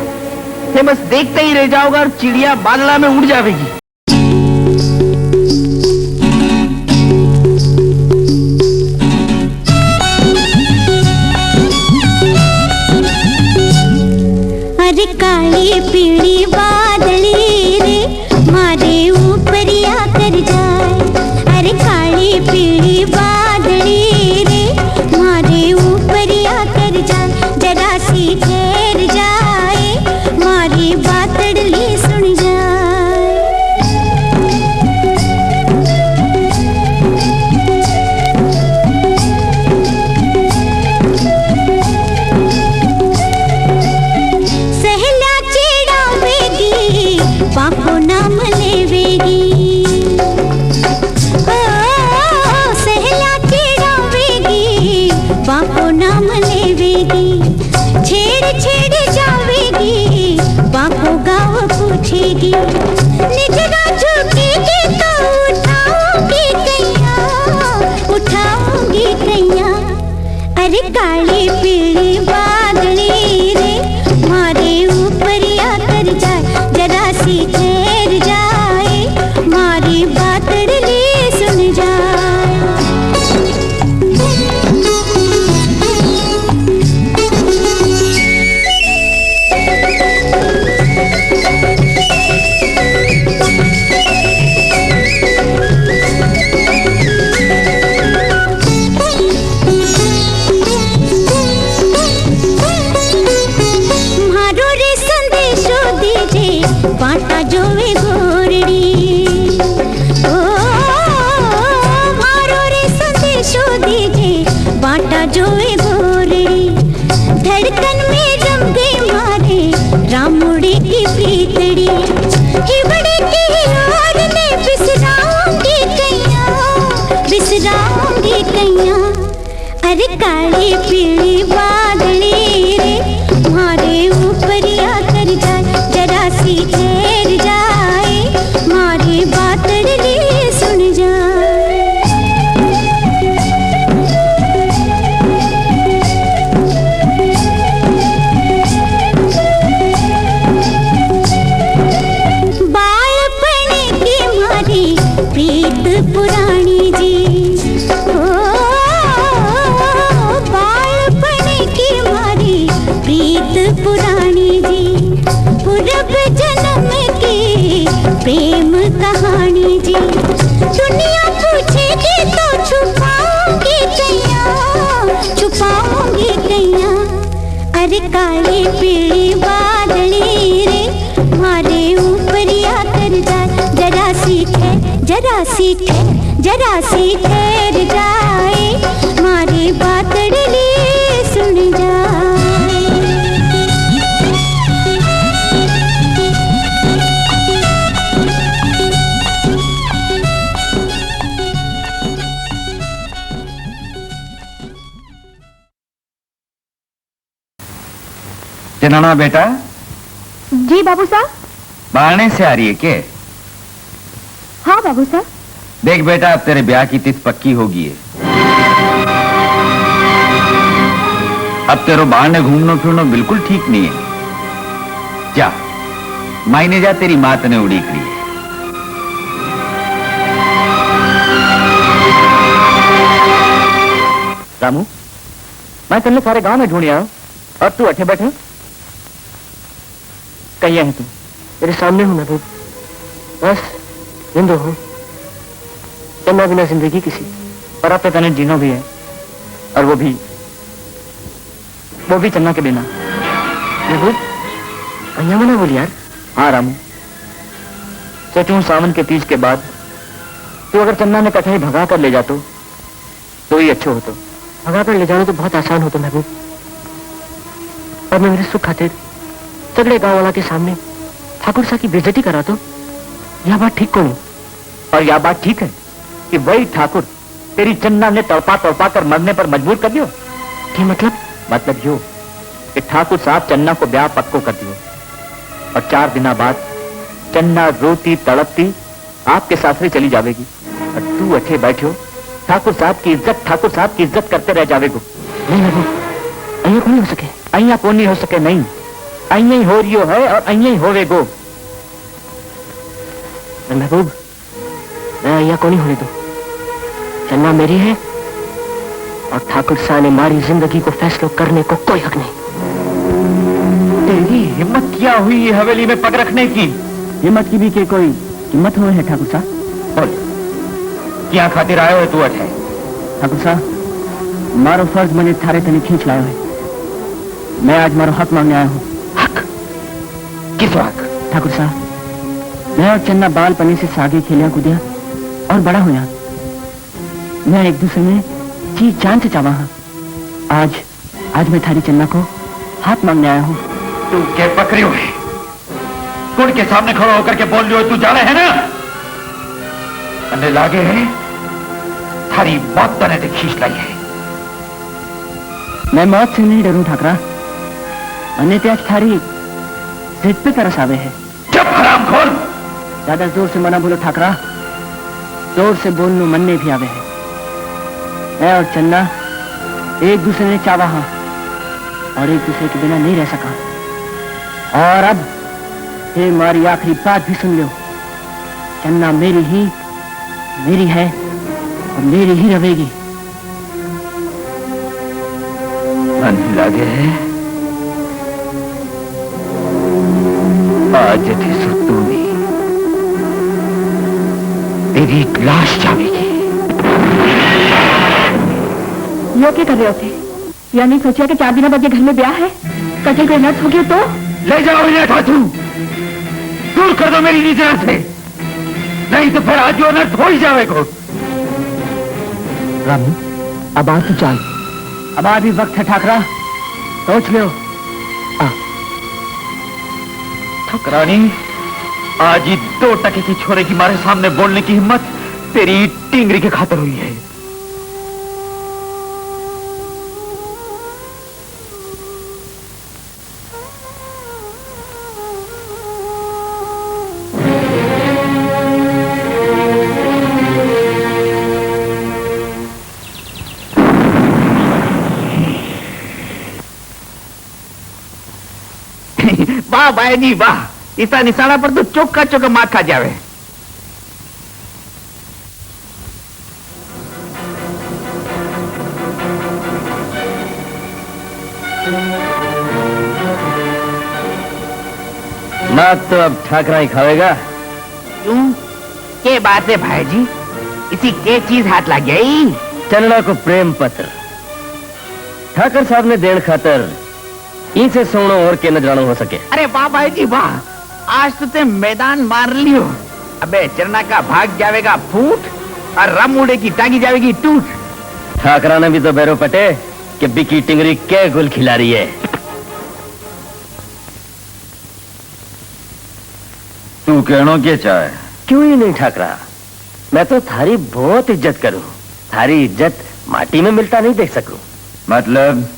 ते बस देखते ही रह जाओगा और चिड़िया बादला में उड़ जाएगी। अरे काली पीली बादली रे मारे ऊपर आकर जाए। अरे काली पीली बादली रे मारे ऊपर आकर जाए। जरा सी ठहर जाए मारी बातड़ली सुन जाए। सहला चिड़ावेगी बापो नाम लेवेगी। ओ सहला चिड़ावेगी बापो नाम लेवेगी। छेड़ छेड़ जावेगी बापो गाँव पूछेगी। निजरा झुकेगी तो उठाऊंगी कैया उठाऊंगी कैया। अरे काली पीली बादली रे मारे ऊपर आकर जाए। जरा सी ठहर जाए मारी बातड़ली सुन जाए। मारो रे संदेशो दीजे बाटा जोवे गोरड़ी। ओ मारो रे संदेशो दीजे बाटा जोवे गोरड़ी। धड़कन में रम गई मारे रामुड़ी की प्रीतड़ी। हिबड़े की ओर में बिसराऊंगी कैया। अरे काली पीली बादली रे मारे ऊपर आकर जाए। जरा सी ठहर जाए मारी बातड़ली सुन जाए। बालपन की मारी प्रीत पुरानी जी। ओ बालपन की मारी प्रीत पुरानी जी। पूरब जन्म की प्रेम कहानी जी। दुनिया पूछेगी तो छुपाऊंगी कैया। अरे काली पीली बादली रे मारे ऊपर आकर जाए। जरा सी ठहर जाए मारी बातड़ली सुन जाए। चनना बेटा, जी बाबू साहब। बारने से आ रही है के? हाँ बाबू साहब। देख बेटा, अब तेरे ब्याह की तिथि पक्की होगी है। अब तेरे बाहर घूमना फिरना बिल्कुल ठीक नहीं है। जा मायने जा, तेरी मात ने उड़ी करी है। रामू, मैं तेने सारे गांव में ढूंढ आया और तू अठे बैठे कहीं है? तू मेरे सामने हूं महबूब, बस जिंदा हूं। चन्ना बिना जिंदगी किसी। पर अब तो तने जीना भी है, और वो भी चन्ना के बिना। महबूब, अय्या मना बोल यार। हाँ रामू, सोचूं सावन के तीज के बाद तू अगर चन्ना ने कठे भगा कर ले जातो तो ही अच्छो होतो। भगा कर ले जाना तो बहुत आसान होता महबूब, पर मैं मेरे सुख खातिर सगड़े गांव वाला के सामने ठाकुर साहब की बेइज्जती करा तो यह बात ठीक को नहीं। और यह बात ठीक है कि वही ठाकुर तेरी चन्ना ने तड़पा तड़पा कर मरने पर मजबूर कर दियो। क्या मतलब? मतलब यो कि ठाकुर साहब चन्ना को ब्याह पक्को कर दियो, और 4 दिन बाद चन्ना रोती तड़पती आपके सासरे चली जावेगी, और तू अठे बैठो ठाकुर साहब की इज्जत करते रह जावेगो। नहीं महबूब, अय्या को नहीं हो सके। अय्या को नहीं हो सके नहीं, अय्या ही हो रियो है और अय्या ही होवेगो। महबूब, मैं अय्या को नहीं होने दूं। चन्ना मेरी है और ठाकुर साहब ने हमारी जिंदगी को फैसला करने को कोई हक नहीं। तेरी हिम्मत क्या हुई हवेली में पग रखने की? हिम्मत की भी के कोई हिम्मत हो है ठाकुर साहब? बोल, क्या खातिर आयो है तू अठे? ठाकुर साहब, मारो फर्ज मैंने थारे तने खींच लायो है। मैं आज मारो हक मांगने आया हूँ। हक? किस हक? ठाकुर साहब, मैं और चन्ना बाल पनी से सागे खेलिया कूदिया और बड़ा हुआ। मैं एक दूसरे में चीज जान से चावा हाँ। आज मैं थारी चन्ना को हाथ मांगने आया हूँ। तू क्या पकड़ी हुई? कुड़ के सामने खड़ा होकर के बोल रही हो, तू जाने है ना? अन्य लागे है थारी मौत तने ते खींच लाई है। मैं मौत से नहीं डरूं ठाकरा, अन्य त्याग थारी जिद पे तरस आवे है। चुप हरामखोर! ज्यादा जोर से मना बोलो ठाकरा, जोर से बोलने मन में भी आवे है। मैं और चन्ना एक दूसरे ने चावा हाँ और एक दूसरे के बिना नहीं रह सका। और अब ये हमारी आखिरी बात भी सुन लो, चन्ना मेरी है और मेरी ही रहेगी। मन लगे आज थी सुतूनी तेरी लाश जावेगी। यो क्या कर रहे हो थे? या नहीं सोचा कि 4 दिन बाद ये घर में ब्याह है? कटे कोई नर्स हो गया तो? ले जाओ इन्हें ठाकुर, दूर कर दो मेरी नजर से, नहीं तो फिर आज जो नर्स हो ही जाएगा। रामू, अब आ तू चाल, अब आ भी वक्त है ठाकरा, सोच लो। ठकरानी, आज ही 2 टके की छोरे की मारे सामने बोलने की हिम्मत तेरी टिंगरी के खातिर हुई है। वाह भाई जी वाह, इसा निशाना पर तो चौका चौका मात खा जावे। मात तो अब ठाकरा ही खाएगा। क्यों? के बात है भाई जी, इसी के चीज हाथ लग गई? चन्ना को प्रेम पत्र ठाकर साहब ने देन खातर इनसे सोनो और के न जानो हो सके। अरे वाह भाई जी वाह, आज तो ते मैदान मार लियो। अबे चरना का भाग जावेगा फूट और रामूड़े की टांगी जावेगी टूट। ठाकरा ने भी तो बैरो पटे कि बिकी टिंगरी के गुल खिला रही है। तू कहनो क्या चाहे? क्यों ही नहीं ठाकरा, मैं तो थारी बहुत इज्जत करूं, थारी इज्जत माटी में मिलता नहीं देख सकूं। मतलब?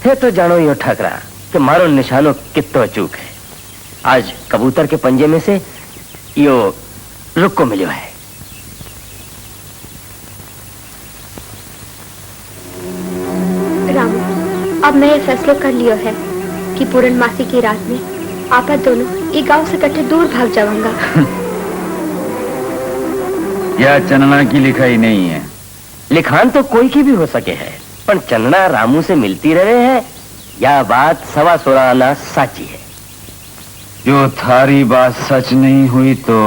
थे तो जानो ही हो ठाकरा, कि मारो निशानो कितो अचूक है। आज कबूतर के पंजे में से यो रुक को मिलो है। रामू, अब मैं ये फैसलो कर लियो है कि पूर्णमासी की रात में आपा दोनों ये गांव से कट्ठे दूर भाग जाऊंगा। यह चंदना की लिखाई नहीं है। लिखान तो कोई की भी हो सके है, पर चंदना रामू से मिलती रहे है, यह बात 16.5 आना साची है। जो थारी बात सच नहीं हुई तो?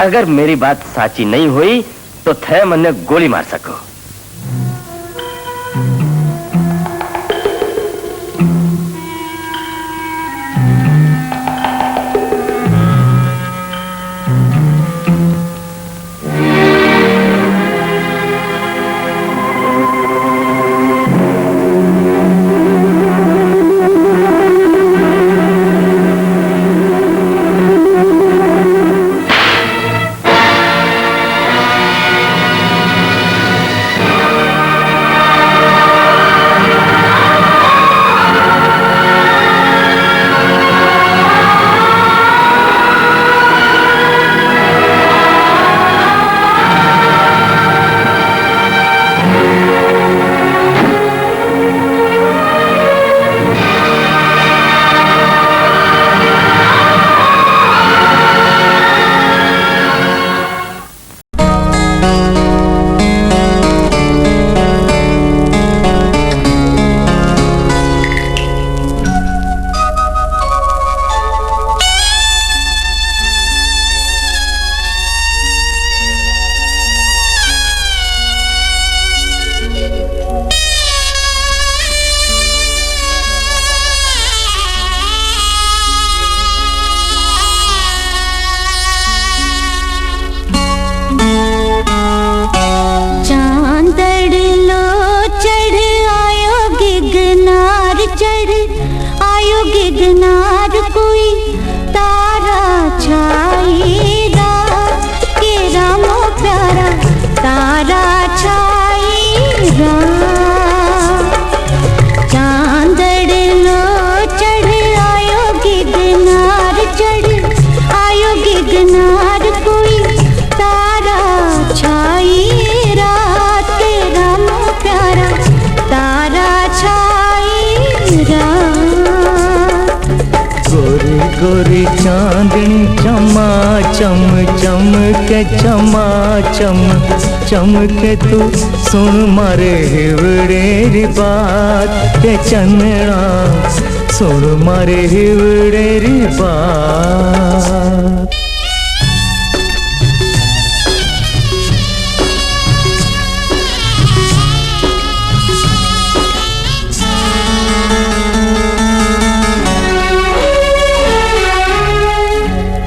अगर मेरी बात साची नहीं हुई तो थे मन्ने गोली मार सको। गोरी चांदनी चमा चम चमके चमा चम चमके तू सुन मारे हिवड़े री बात के चंदना सुन मारे हिवड़े री बात।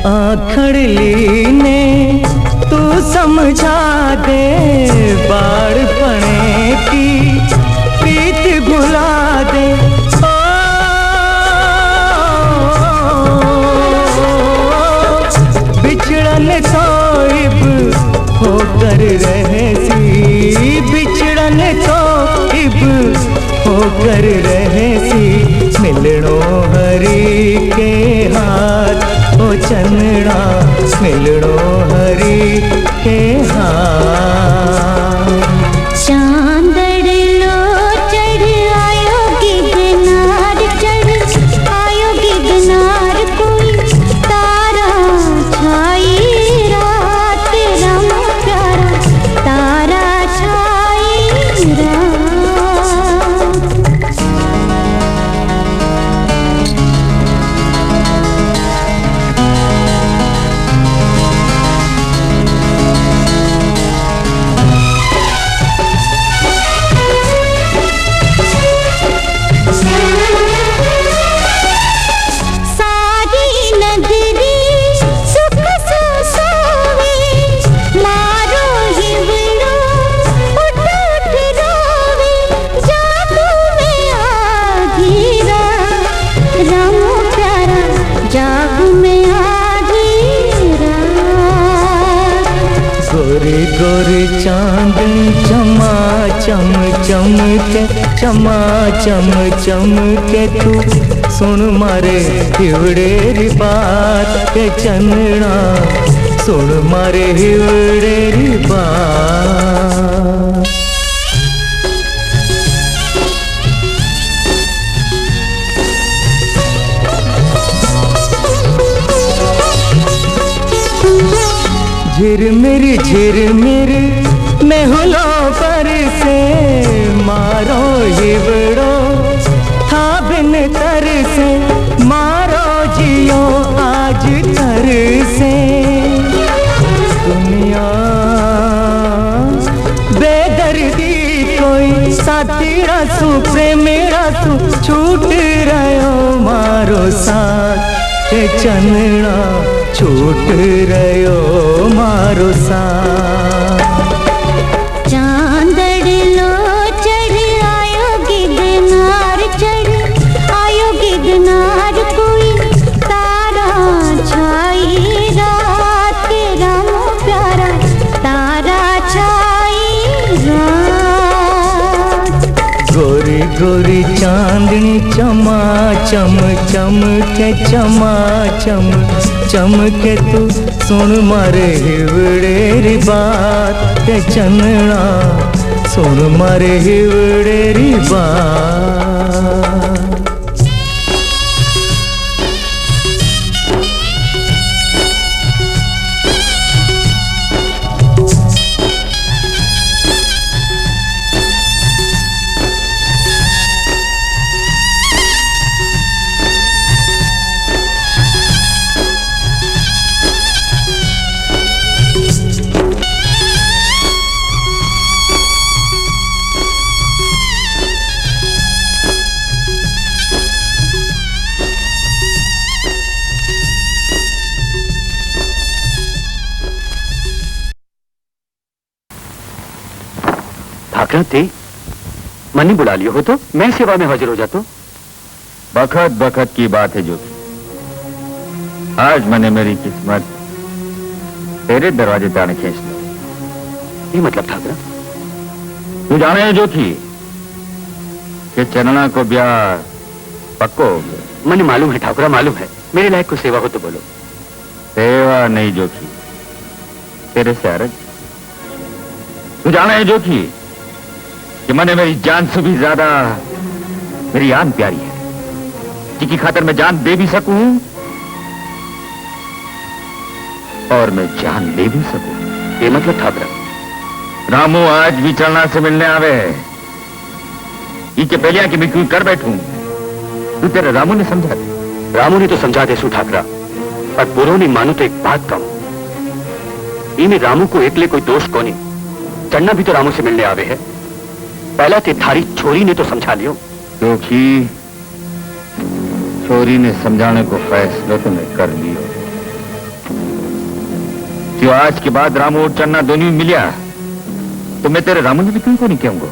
आखड़ली ने तू समझा दे बाड़पणे की प्रीत भुला दे। बिछड़न तो इब होकर रहे सी, बिछड़न तो इब होकर रहे सी, मिलनो हरी के हाथ ओ चंदना मिलनो हरी के हाथ। चांदड़ लो चढ़ आयो गिरनार चढ़ आयो गिरनार कोई तारा छाई रात रम प्यारा तारा छाई रात। गोरी गोरी चांदनी चमा चम चमके चमा चम चमके तू सुन मारे हिवड़े री बात के चंदना सुन मारे हिवड़े री बात। झिरमिर मेहुलों पर से मारो हिवड़ो था बिन तर से मारो जियो आज तर से। दुनिया बेदर्दी कोई साथी रसू प्रेमी रसू छूट रहो मारो साथ के चंदना छूट रहो मारो साथ। चांदड़लो चढ़ आयो गिरनार चढ़ आयो गिरनार कोई तारा छाई रात के रामो प्यारा तारा छाई रात। गोरी गोरी चांदनी चमा चम चमके चमा चम चमके तू सुन मारे हिवड़े री बात के चंदना सुन मारे हिवड़े री बात। ठाकरा थे मनी बुला लियो हो तो मैं सेवा में हाजिर हो जाता। बखत बखत की बात है जो आज मैंने मेरी किस्मत तेरे दरवाजे पे आने खींच ली। ये मतलब ठाकरा तू जाने जो कि चंदना को ब्याह पक्को हो गया। मनी मालूम है ठाकुरा मालूम है, मेरे लायक कोई सेवा हो तो बोलो। सेवा नहीं जो कि तेरे से अर्ज। तू जाने जो कि मैंने मेरी जान से भी ज्यादा मेरी आन प्यारी है, जिसकी खातिर मैं जान दे भी सकूं और मैं जान ले भी सकूं। ये मतलब ठाकरा रामू आज भी चलना से मिलने आवे है। के पहले कि मैं क्यों कर बैठूं? तू तेरे रामू ने समझा दे। रामू ने तो समझा दे सु ठाकरा, पर बुरो नहीं मानो तो एक बात कहूं, इन्हें रामू को एकले कोई दोष कोनी। चन्ना भी तो रामू से मिलने आवे है। पहला ते थारी छोरी ने तो समझा लियो। क्योंकि छोरी ने समझाने को फैसला तो मैं कर लियो। जो आज के बाद रामू और चन्ना दोनों मिलिया तो मैं तेरे रामू ने भी क्यों को नहीं कहूंगा,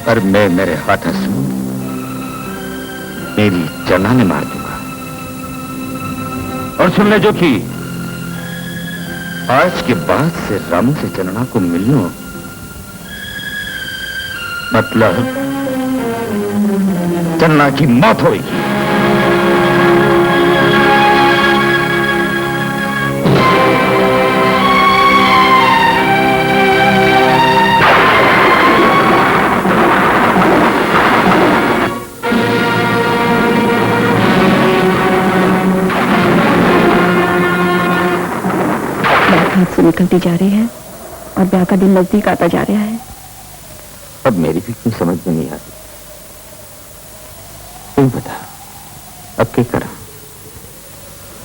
पर मैं मेरे हाथ हंसू मेरी चन्ना ने मार दूंगा। और सुन ले जो कि आज के बाद से रामू से चन्ना को मिलना मतलब चन्ना की मौत होगी। हाथ से निकलती जा रही है और ब्याह का दिन नजदीक आता जा रहा है। अब मेरी भी कोई समझ में नहीं आती। तू बता अब क्या करा?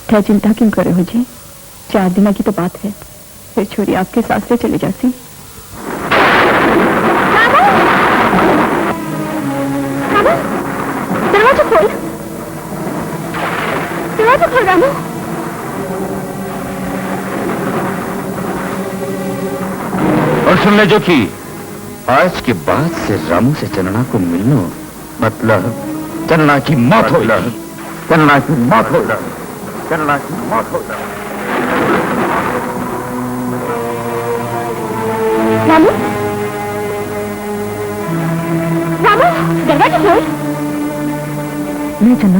क्या चिंता क्यों करे हो जी? 4 दिन की तो बात है, फिर छोरी आपके साथ से चली जाती। दरवाजा खोल, दरवाजा खोल रामू। और सुन ले जो कि आज के बाद से रामू से चन्ना को मिलना मतलब चन्ना की मौत होगी। चन्ना की मौत होगी। चन्ना की मौत होगी। चन्ना,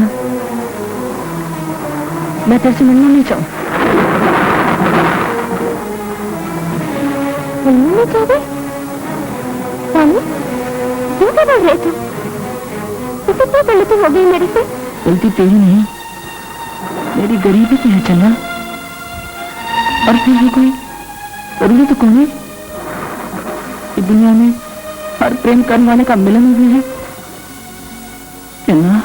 मैं तेरे से मिलना नहीं चाहूँ। मिलना नहीं चाहते? रानी, क्यों क्या बोल रहे थे? इसे क्या गलती हो गई मेरे से? गलती तेरी नहीं, मेरी गरीबी की है चन्ना। और फिर भी कोई जरूरी तो कौन है? इस दुनिया में हर प्रेम करने वाले का मिलन हुई है। चन्ना,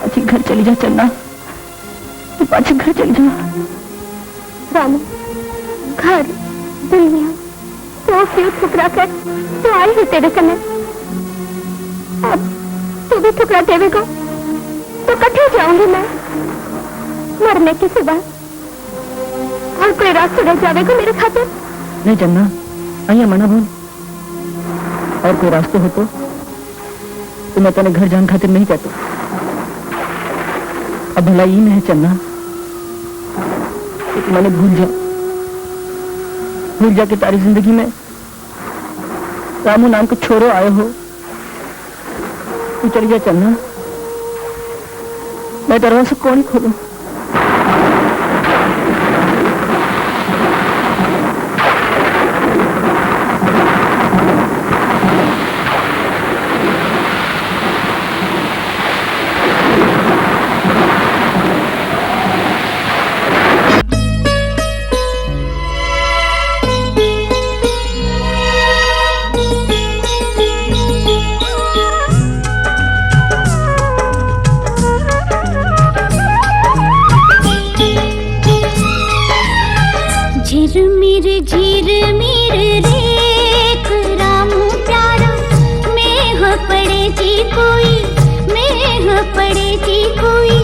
अच्छी घर चली जा चन्ना, तू पाछे घर चली जा। रानी, घर, दुनिया, तो फिर ठुकरा कर तो आई है तेरे कने। अब तू भी ठुकरा देवेगा तो कटे जाऊंगी मैं, मरने के सिवा। और कोई रास्ता रह जाएगा मेरे खातिर? नहीं चन्ना, आइए मना बोल। और कोई रास्ता हो तो मैं तेरे घर जान खातिर नहीं कहता। अब भला ये नहीं चन्ना कि मैंने भूल जा कि तारी जिंदगी में रामू नाम के छोरो आए हो। तू चली जा चन्ना, मैं दरवाजा कौन खोलूं? झिरमिर रेख रामू प्यारा, मेह पड़े जी कोई,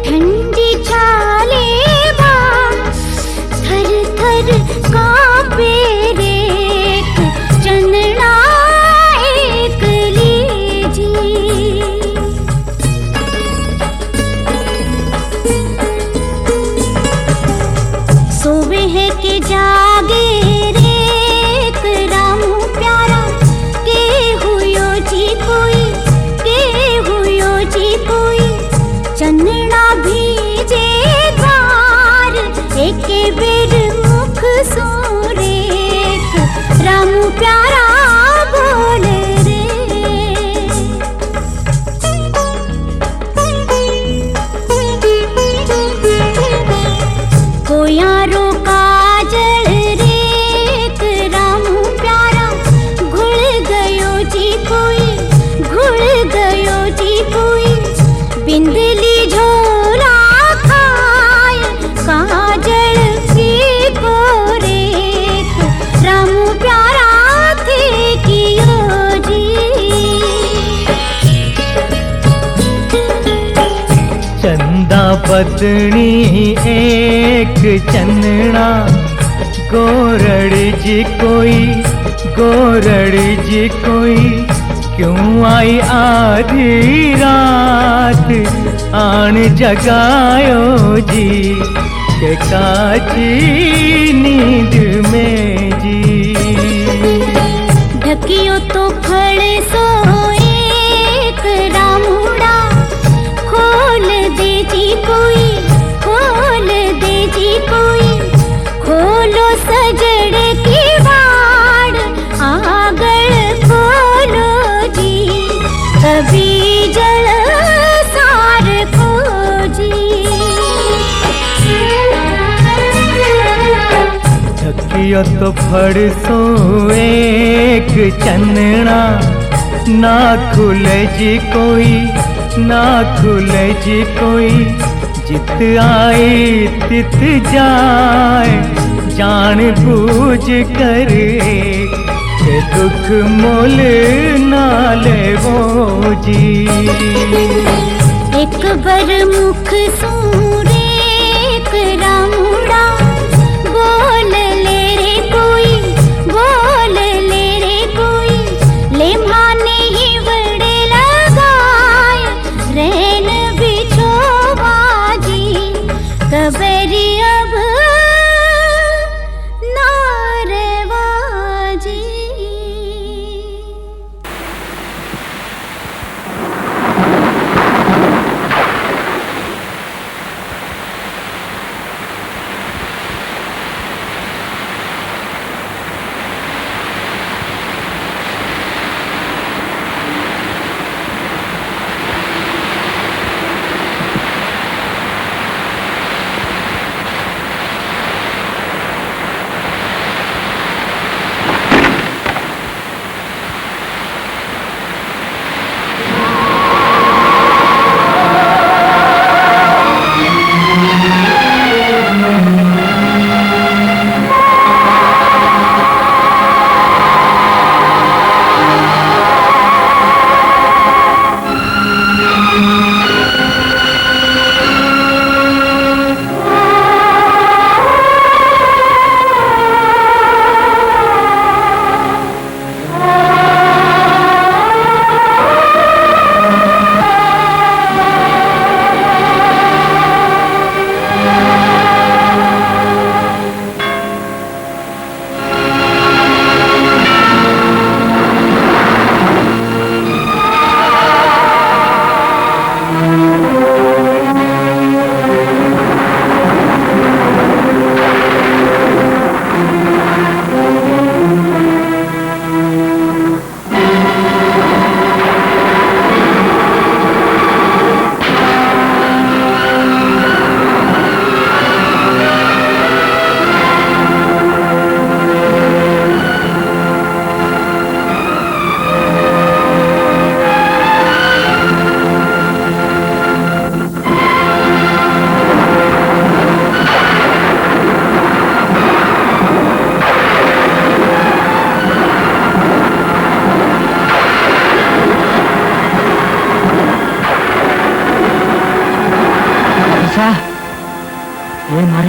ठंडी छाले थर थर कांपे रेख, चंदना एक लीजी। सोवे है के जागे रेख रामू प्यारा, के हुयो जी कोई, चंदना भीजे द्वार, एक बेर मुख सूरेख रामू प्यारा बोले रे। कोयारो काजल रेख रामू प्यारा, घुल गयो जी कोई, बिंदली झोला खाय काजल की को रेख रामू प्यारा थे कियो जी। चंदा पत्नी एक चन्ना, गोरड़ी जी कोई, क्यों आई आधी रात आन जगायो जी, के काची नींद में जी। ढकियो तो फड़ सो एक रामुड़ा, खोल दे जी कोई, खोलो सजड़ की वाड़, आगड़ खोलो जी, कभी जल सार खोजी। ढकियो तो फड़ सो एक चन्ना, ना खुले जी कोई, जित आई तित जाए, जान बूझ कर के दुख मोल ना ले वो जी। एक बर मुख सूरेख रामुड़ा, बोल ले रे कोई, ले माने ही बड़े लगाए, रैन बिछोवा जी, कबरी अब ना रेवा जी।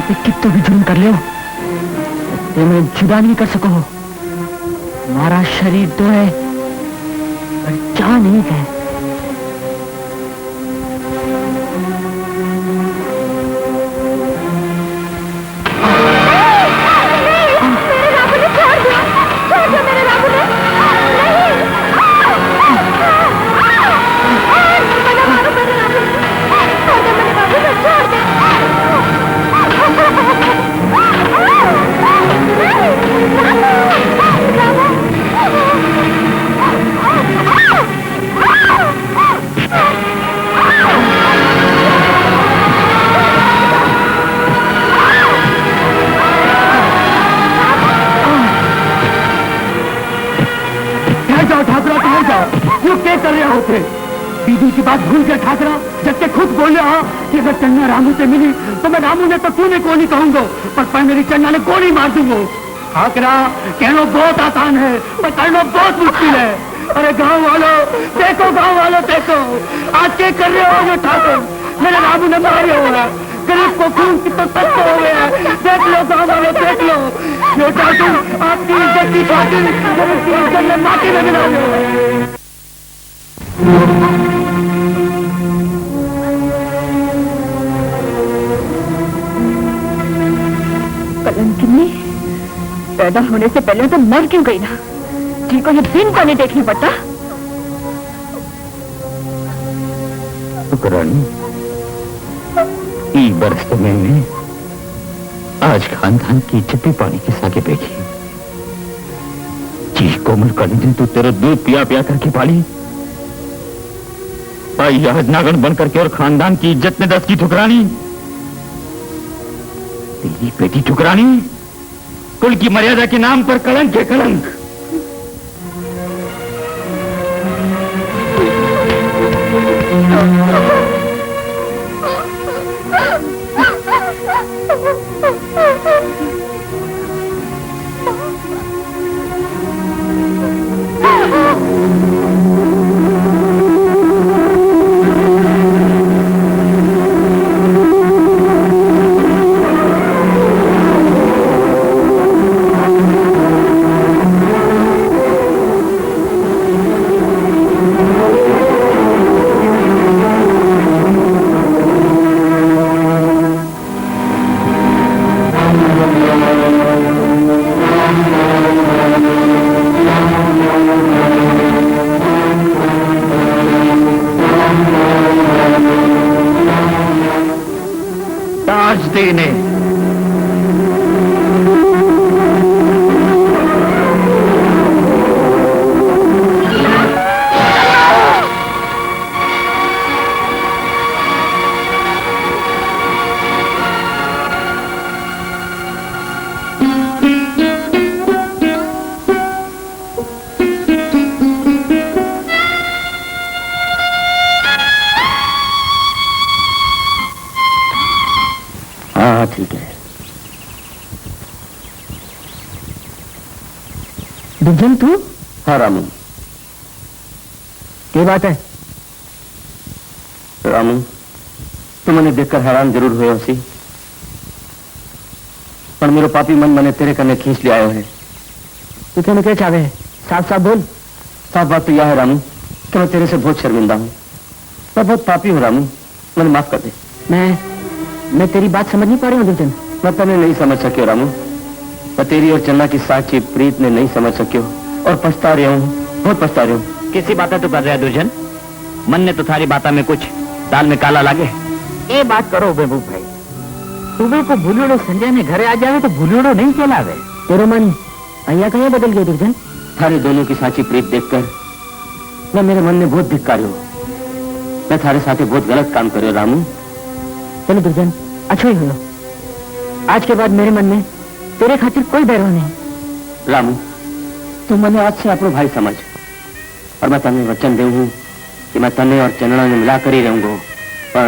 पे कितना भी जुर्म कर लो, ते मैं जुदा नहीं कर सको। हमारा शरीर तो है पर जान नहीं है। दीदी की बात भूल गया ठाकरा, जबकि खुद बोले हाँ कि अगर चन्ना रामू से मिली तो मैं रामू ने तो तूने को नहीं कहूंगा, पर मेरी चन्ना ने गोली मार दूंगा। ठाकरा कहना बहुत आसान है पर करना बहुत मुश्किल है। अरे गांव वालों देखो, गांव वालों देखो, आज क्या कर रहे हो? ये ठाकुर मेरे रामू ने मारे हो है, गरीब को खून कितना तत्व हो गया है। देख लो गांव वालों, देख लो, ये ठाकुर आपकी इज्जत की खातिर इज्जत में माटी में मिला दो। कलंकिनी पैदा होने से पहले तो मर क्यों गई ना? जी को ये दिन को नहीं देखनी पड़ता। शुक्रानी ई बरस तो मैंने आज खानदान की इज्जत भी पानी के सागे बेची। जी कोमल का दिन तो तेरा दूध पिया पिया करके पाली, आई आज नागन बन करके और खानदान की इज्जत में 10 की ठुकरानी। तेरी बेटी ठुकरानी, कुल की मर्यादा के नाम पर कलंक है कलंक। ताज देने ठीक है। दुर्जन तू? हाँ रामू। क्या बात है? रामू तुम मैंने देखकर हैरान जरूर हुए उसी, पर मेरे पापी मन मैंने तेरे कन्ने खींच लिया है। तू क्या क्या चाहे है? साफ साफ बोल। साफ बात तो यह है रामू कि मैं तेरे से बहुत शर्मिंदा हूँ, मैं बहुत पापी हूँ रामू, मैंने माफ कर दे। मैं तेरी बात समझ नहीं पा रही हूँ दुर्जन। मैं तने नहीं समझ सके रामू, मैं तेरी और चन्ना की साची प्रीत ने नहीं समझ सके और पछता रहा हूँ, बहुत पछता रहा हूँ। किसी बातें तो कर रहा है दुर्जन, मन ने तो थारी बाता में कुछ दाल में काला लागे। ये बात करो बेबूब भाई, सुबह को भूलियोड़ो संजय ने घरे आ जावे तो भूलियोड़ो नहीं कहलावे। तेरो मन अहिया कहीं बदल गया दुर्जन? थारे दोनों की साची प्रीत देखकर मैं मेरे मन ने बहुत धिक्कार्यो, मैं थारे साथे बहुत गलत काम करो रामू। चलो दुर्जन अच्छा ही हो, आज के बाद मेरे मन में तेरे खातिर कोई बैरवा नहीं। रामू तू मैंने आज से अपना भाई समझ, और मैं तने वचन दे हूँ कि मैं तने और चंदना ने मिला कर ही रहूंगा, पर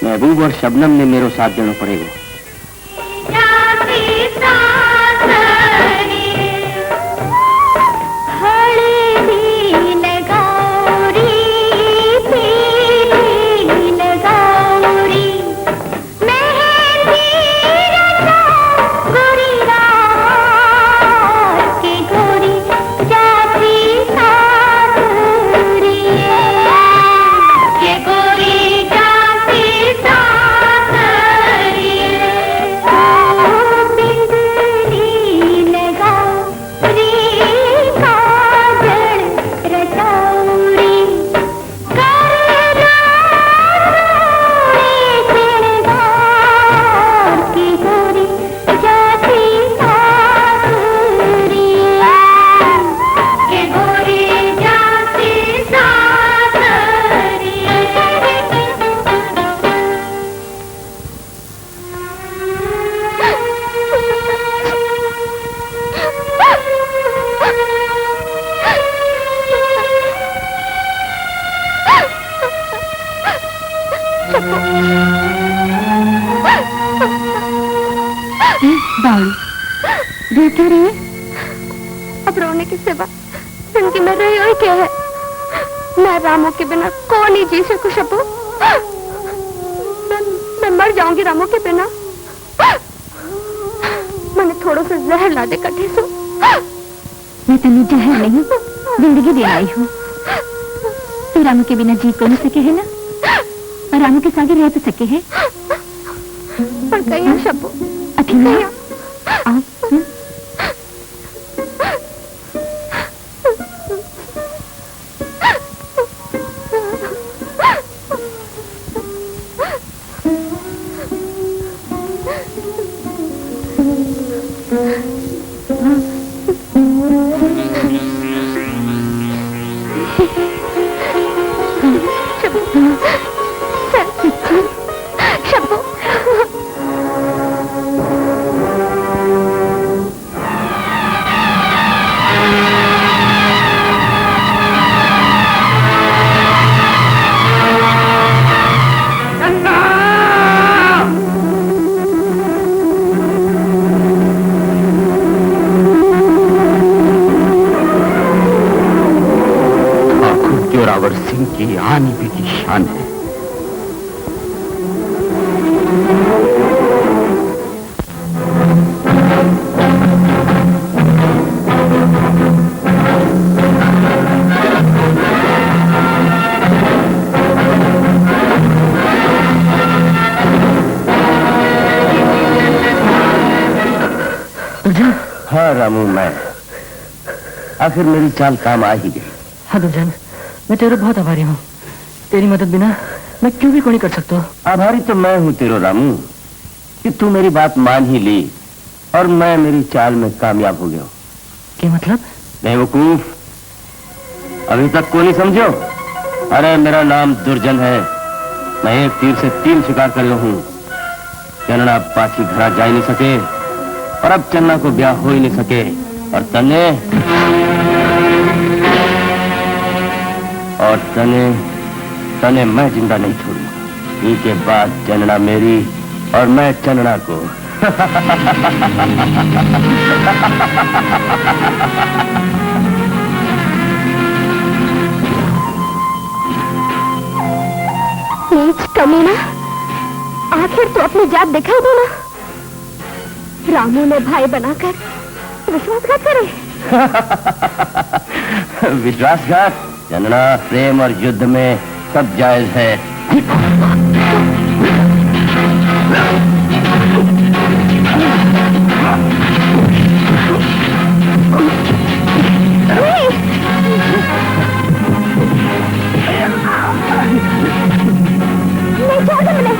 महबूब और शबनम ने मेरे साथ देना पड़ेगा। मेहंदी बावली रो क्यों रही है? अब रोने की सिवा जिनकी मैं रही हुई क्या है? मैं रामू के बिना कौन नहीं जी सकूं शब्बू। मैं मर जाऊंगी रामू के बिना। मैंने थोड़ा सा जहर ला दे कटे सो। मैं तेन जहर नहीं जिंदगी दे आई हूँ। तू रामू के बिना जी को नहीं सके है ना, और रामू के सागे रह तो सके है। पर कहीं शब्बू अकेला की आनी भी की शान है। हाँ रामू, मैं आखिर मेरी चाल काम आ ही गई। हाँ दुर्जन, मैं तेरे बहुत आभारी हूँ। तेरी मदद बिना मैं क्यों भी कोई नहीं कर सकता। आभारी तो मैं हूँ तेरो रामू कि तू मेरी बात मान ही ली और मैं मेरी चाल में कामयाब हो गया। क्या मतलब? बेवकूफ, अभी तक को नहीं समझो? अरे मेरा नाम दुर्जन है। मैं एक तीर से 3 शिकार कर रहा हूँ। चन्ना पाछी घरा जा ही नहीं सके और अब चन्ना को ब्याह हो ही नहीं सके, और तने मैं जिंदा नहीं छोड़ूंगा। इनके बाद चन्ना मेरी और मैं चन्ना को। नीच कमीना, आखिर तो अपनी जात दिखाई दो ना। रामू ने भाई बनाकर विश्वासघात करे। विश्वासघात? चन्ना, प्रेम और युद्ध में सब जायज है। नहीं छोड़ दे मुझे।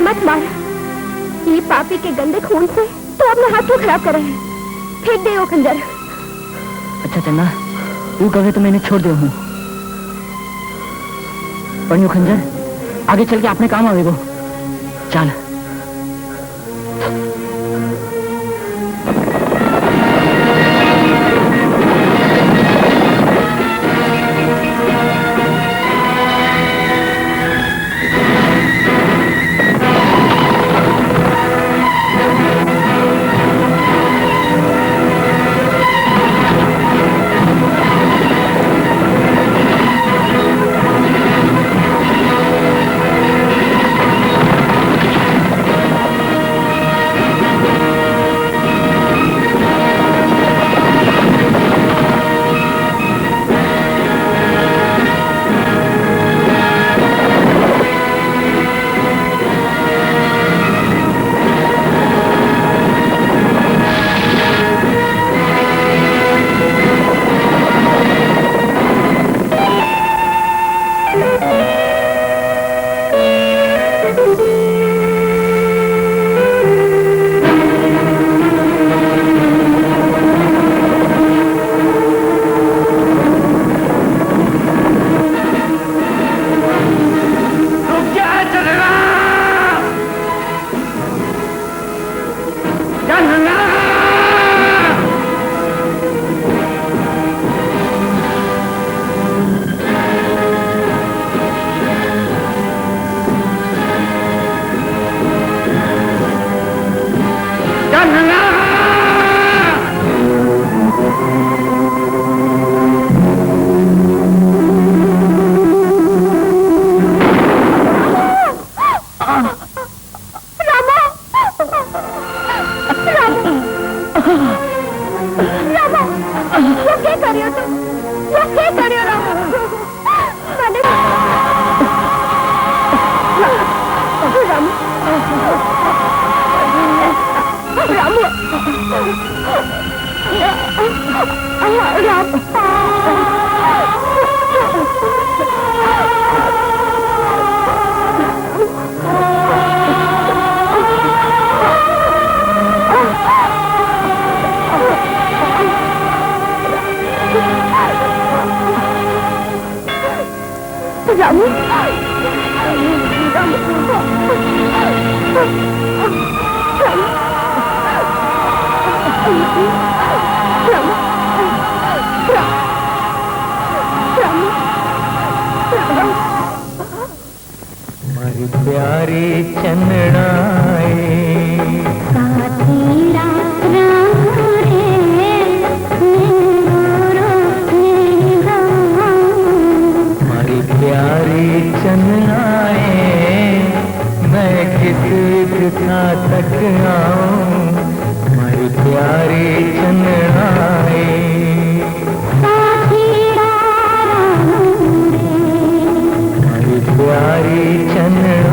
मत मार। ये पापी के गंदे खून से तो अपने हाथ क्यों खराब करे हैं? फेंक दे वो खंजर। अच्छा चन्ना, तू कहे तो मैंने छोड़ दे हूँ, पर यूं खंजर आगे चल के अपने काम आवेगो। चल। प्यारी चंदनाए हमारी प्यारी चंदनाए मैं किस दिशा तक आऊं, हमारी प्यारी चंदनाए हमारी प्यारी चंदना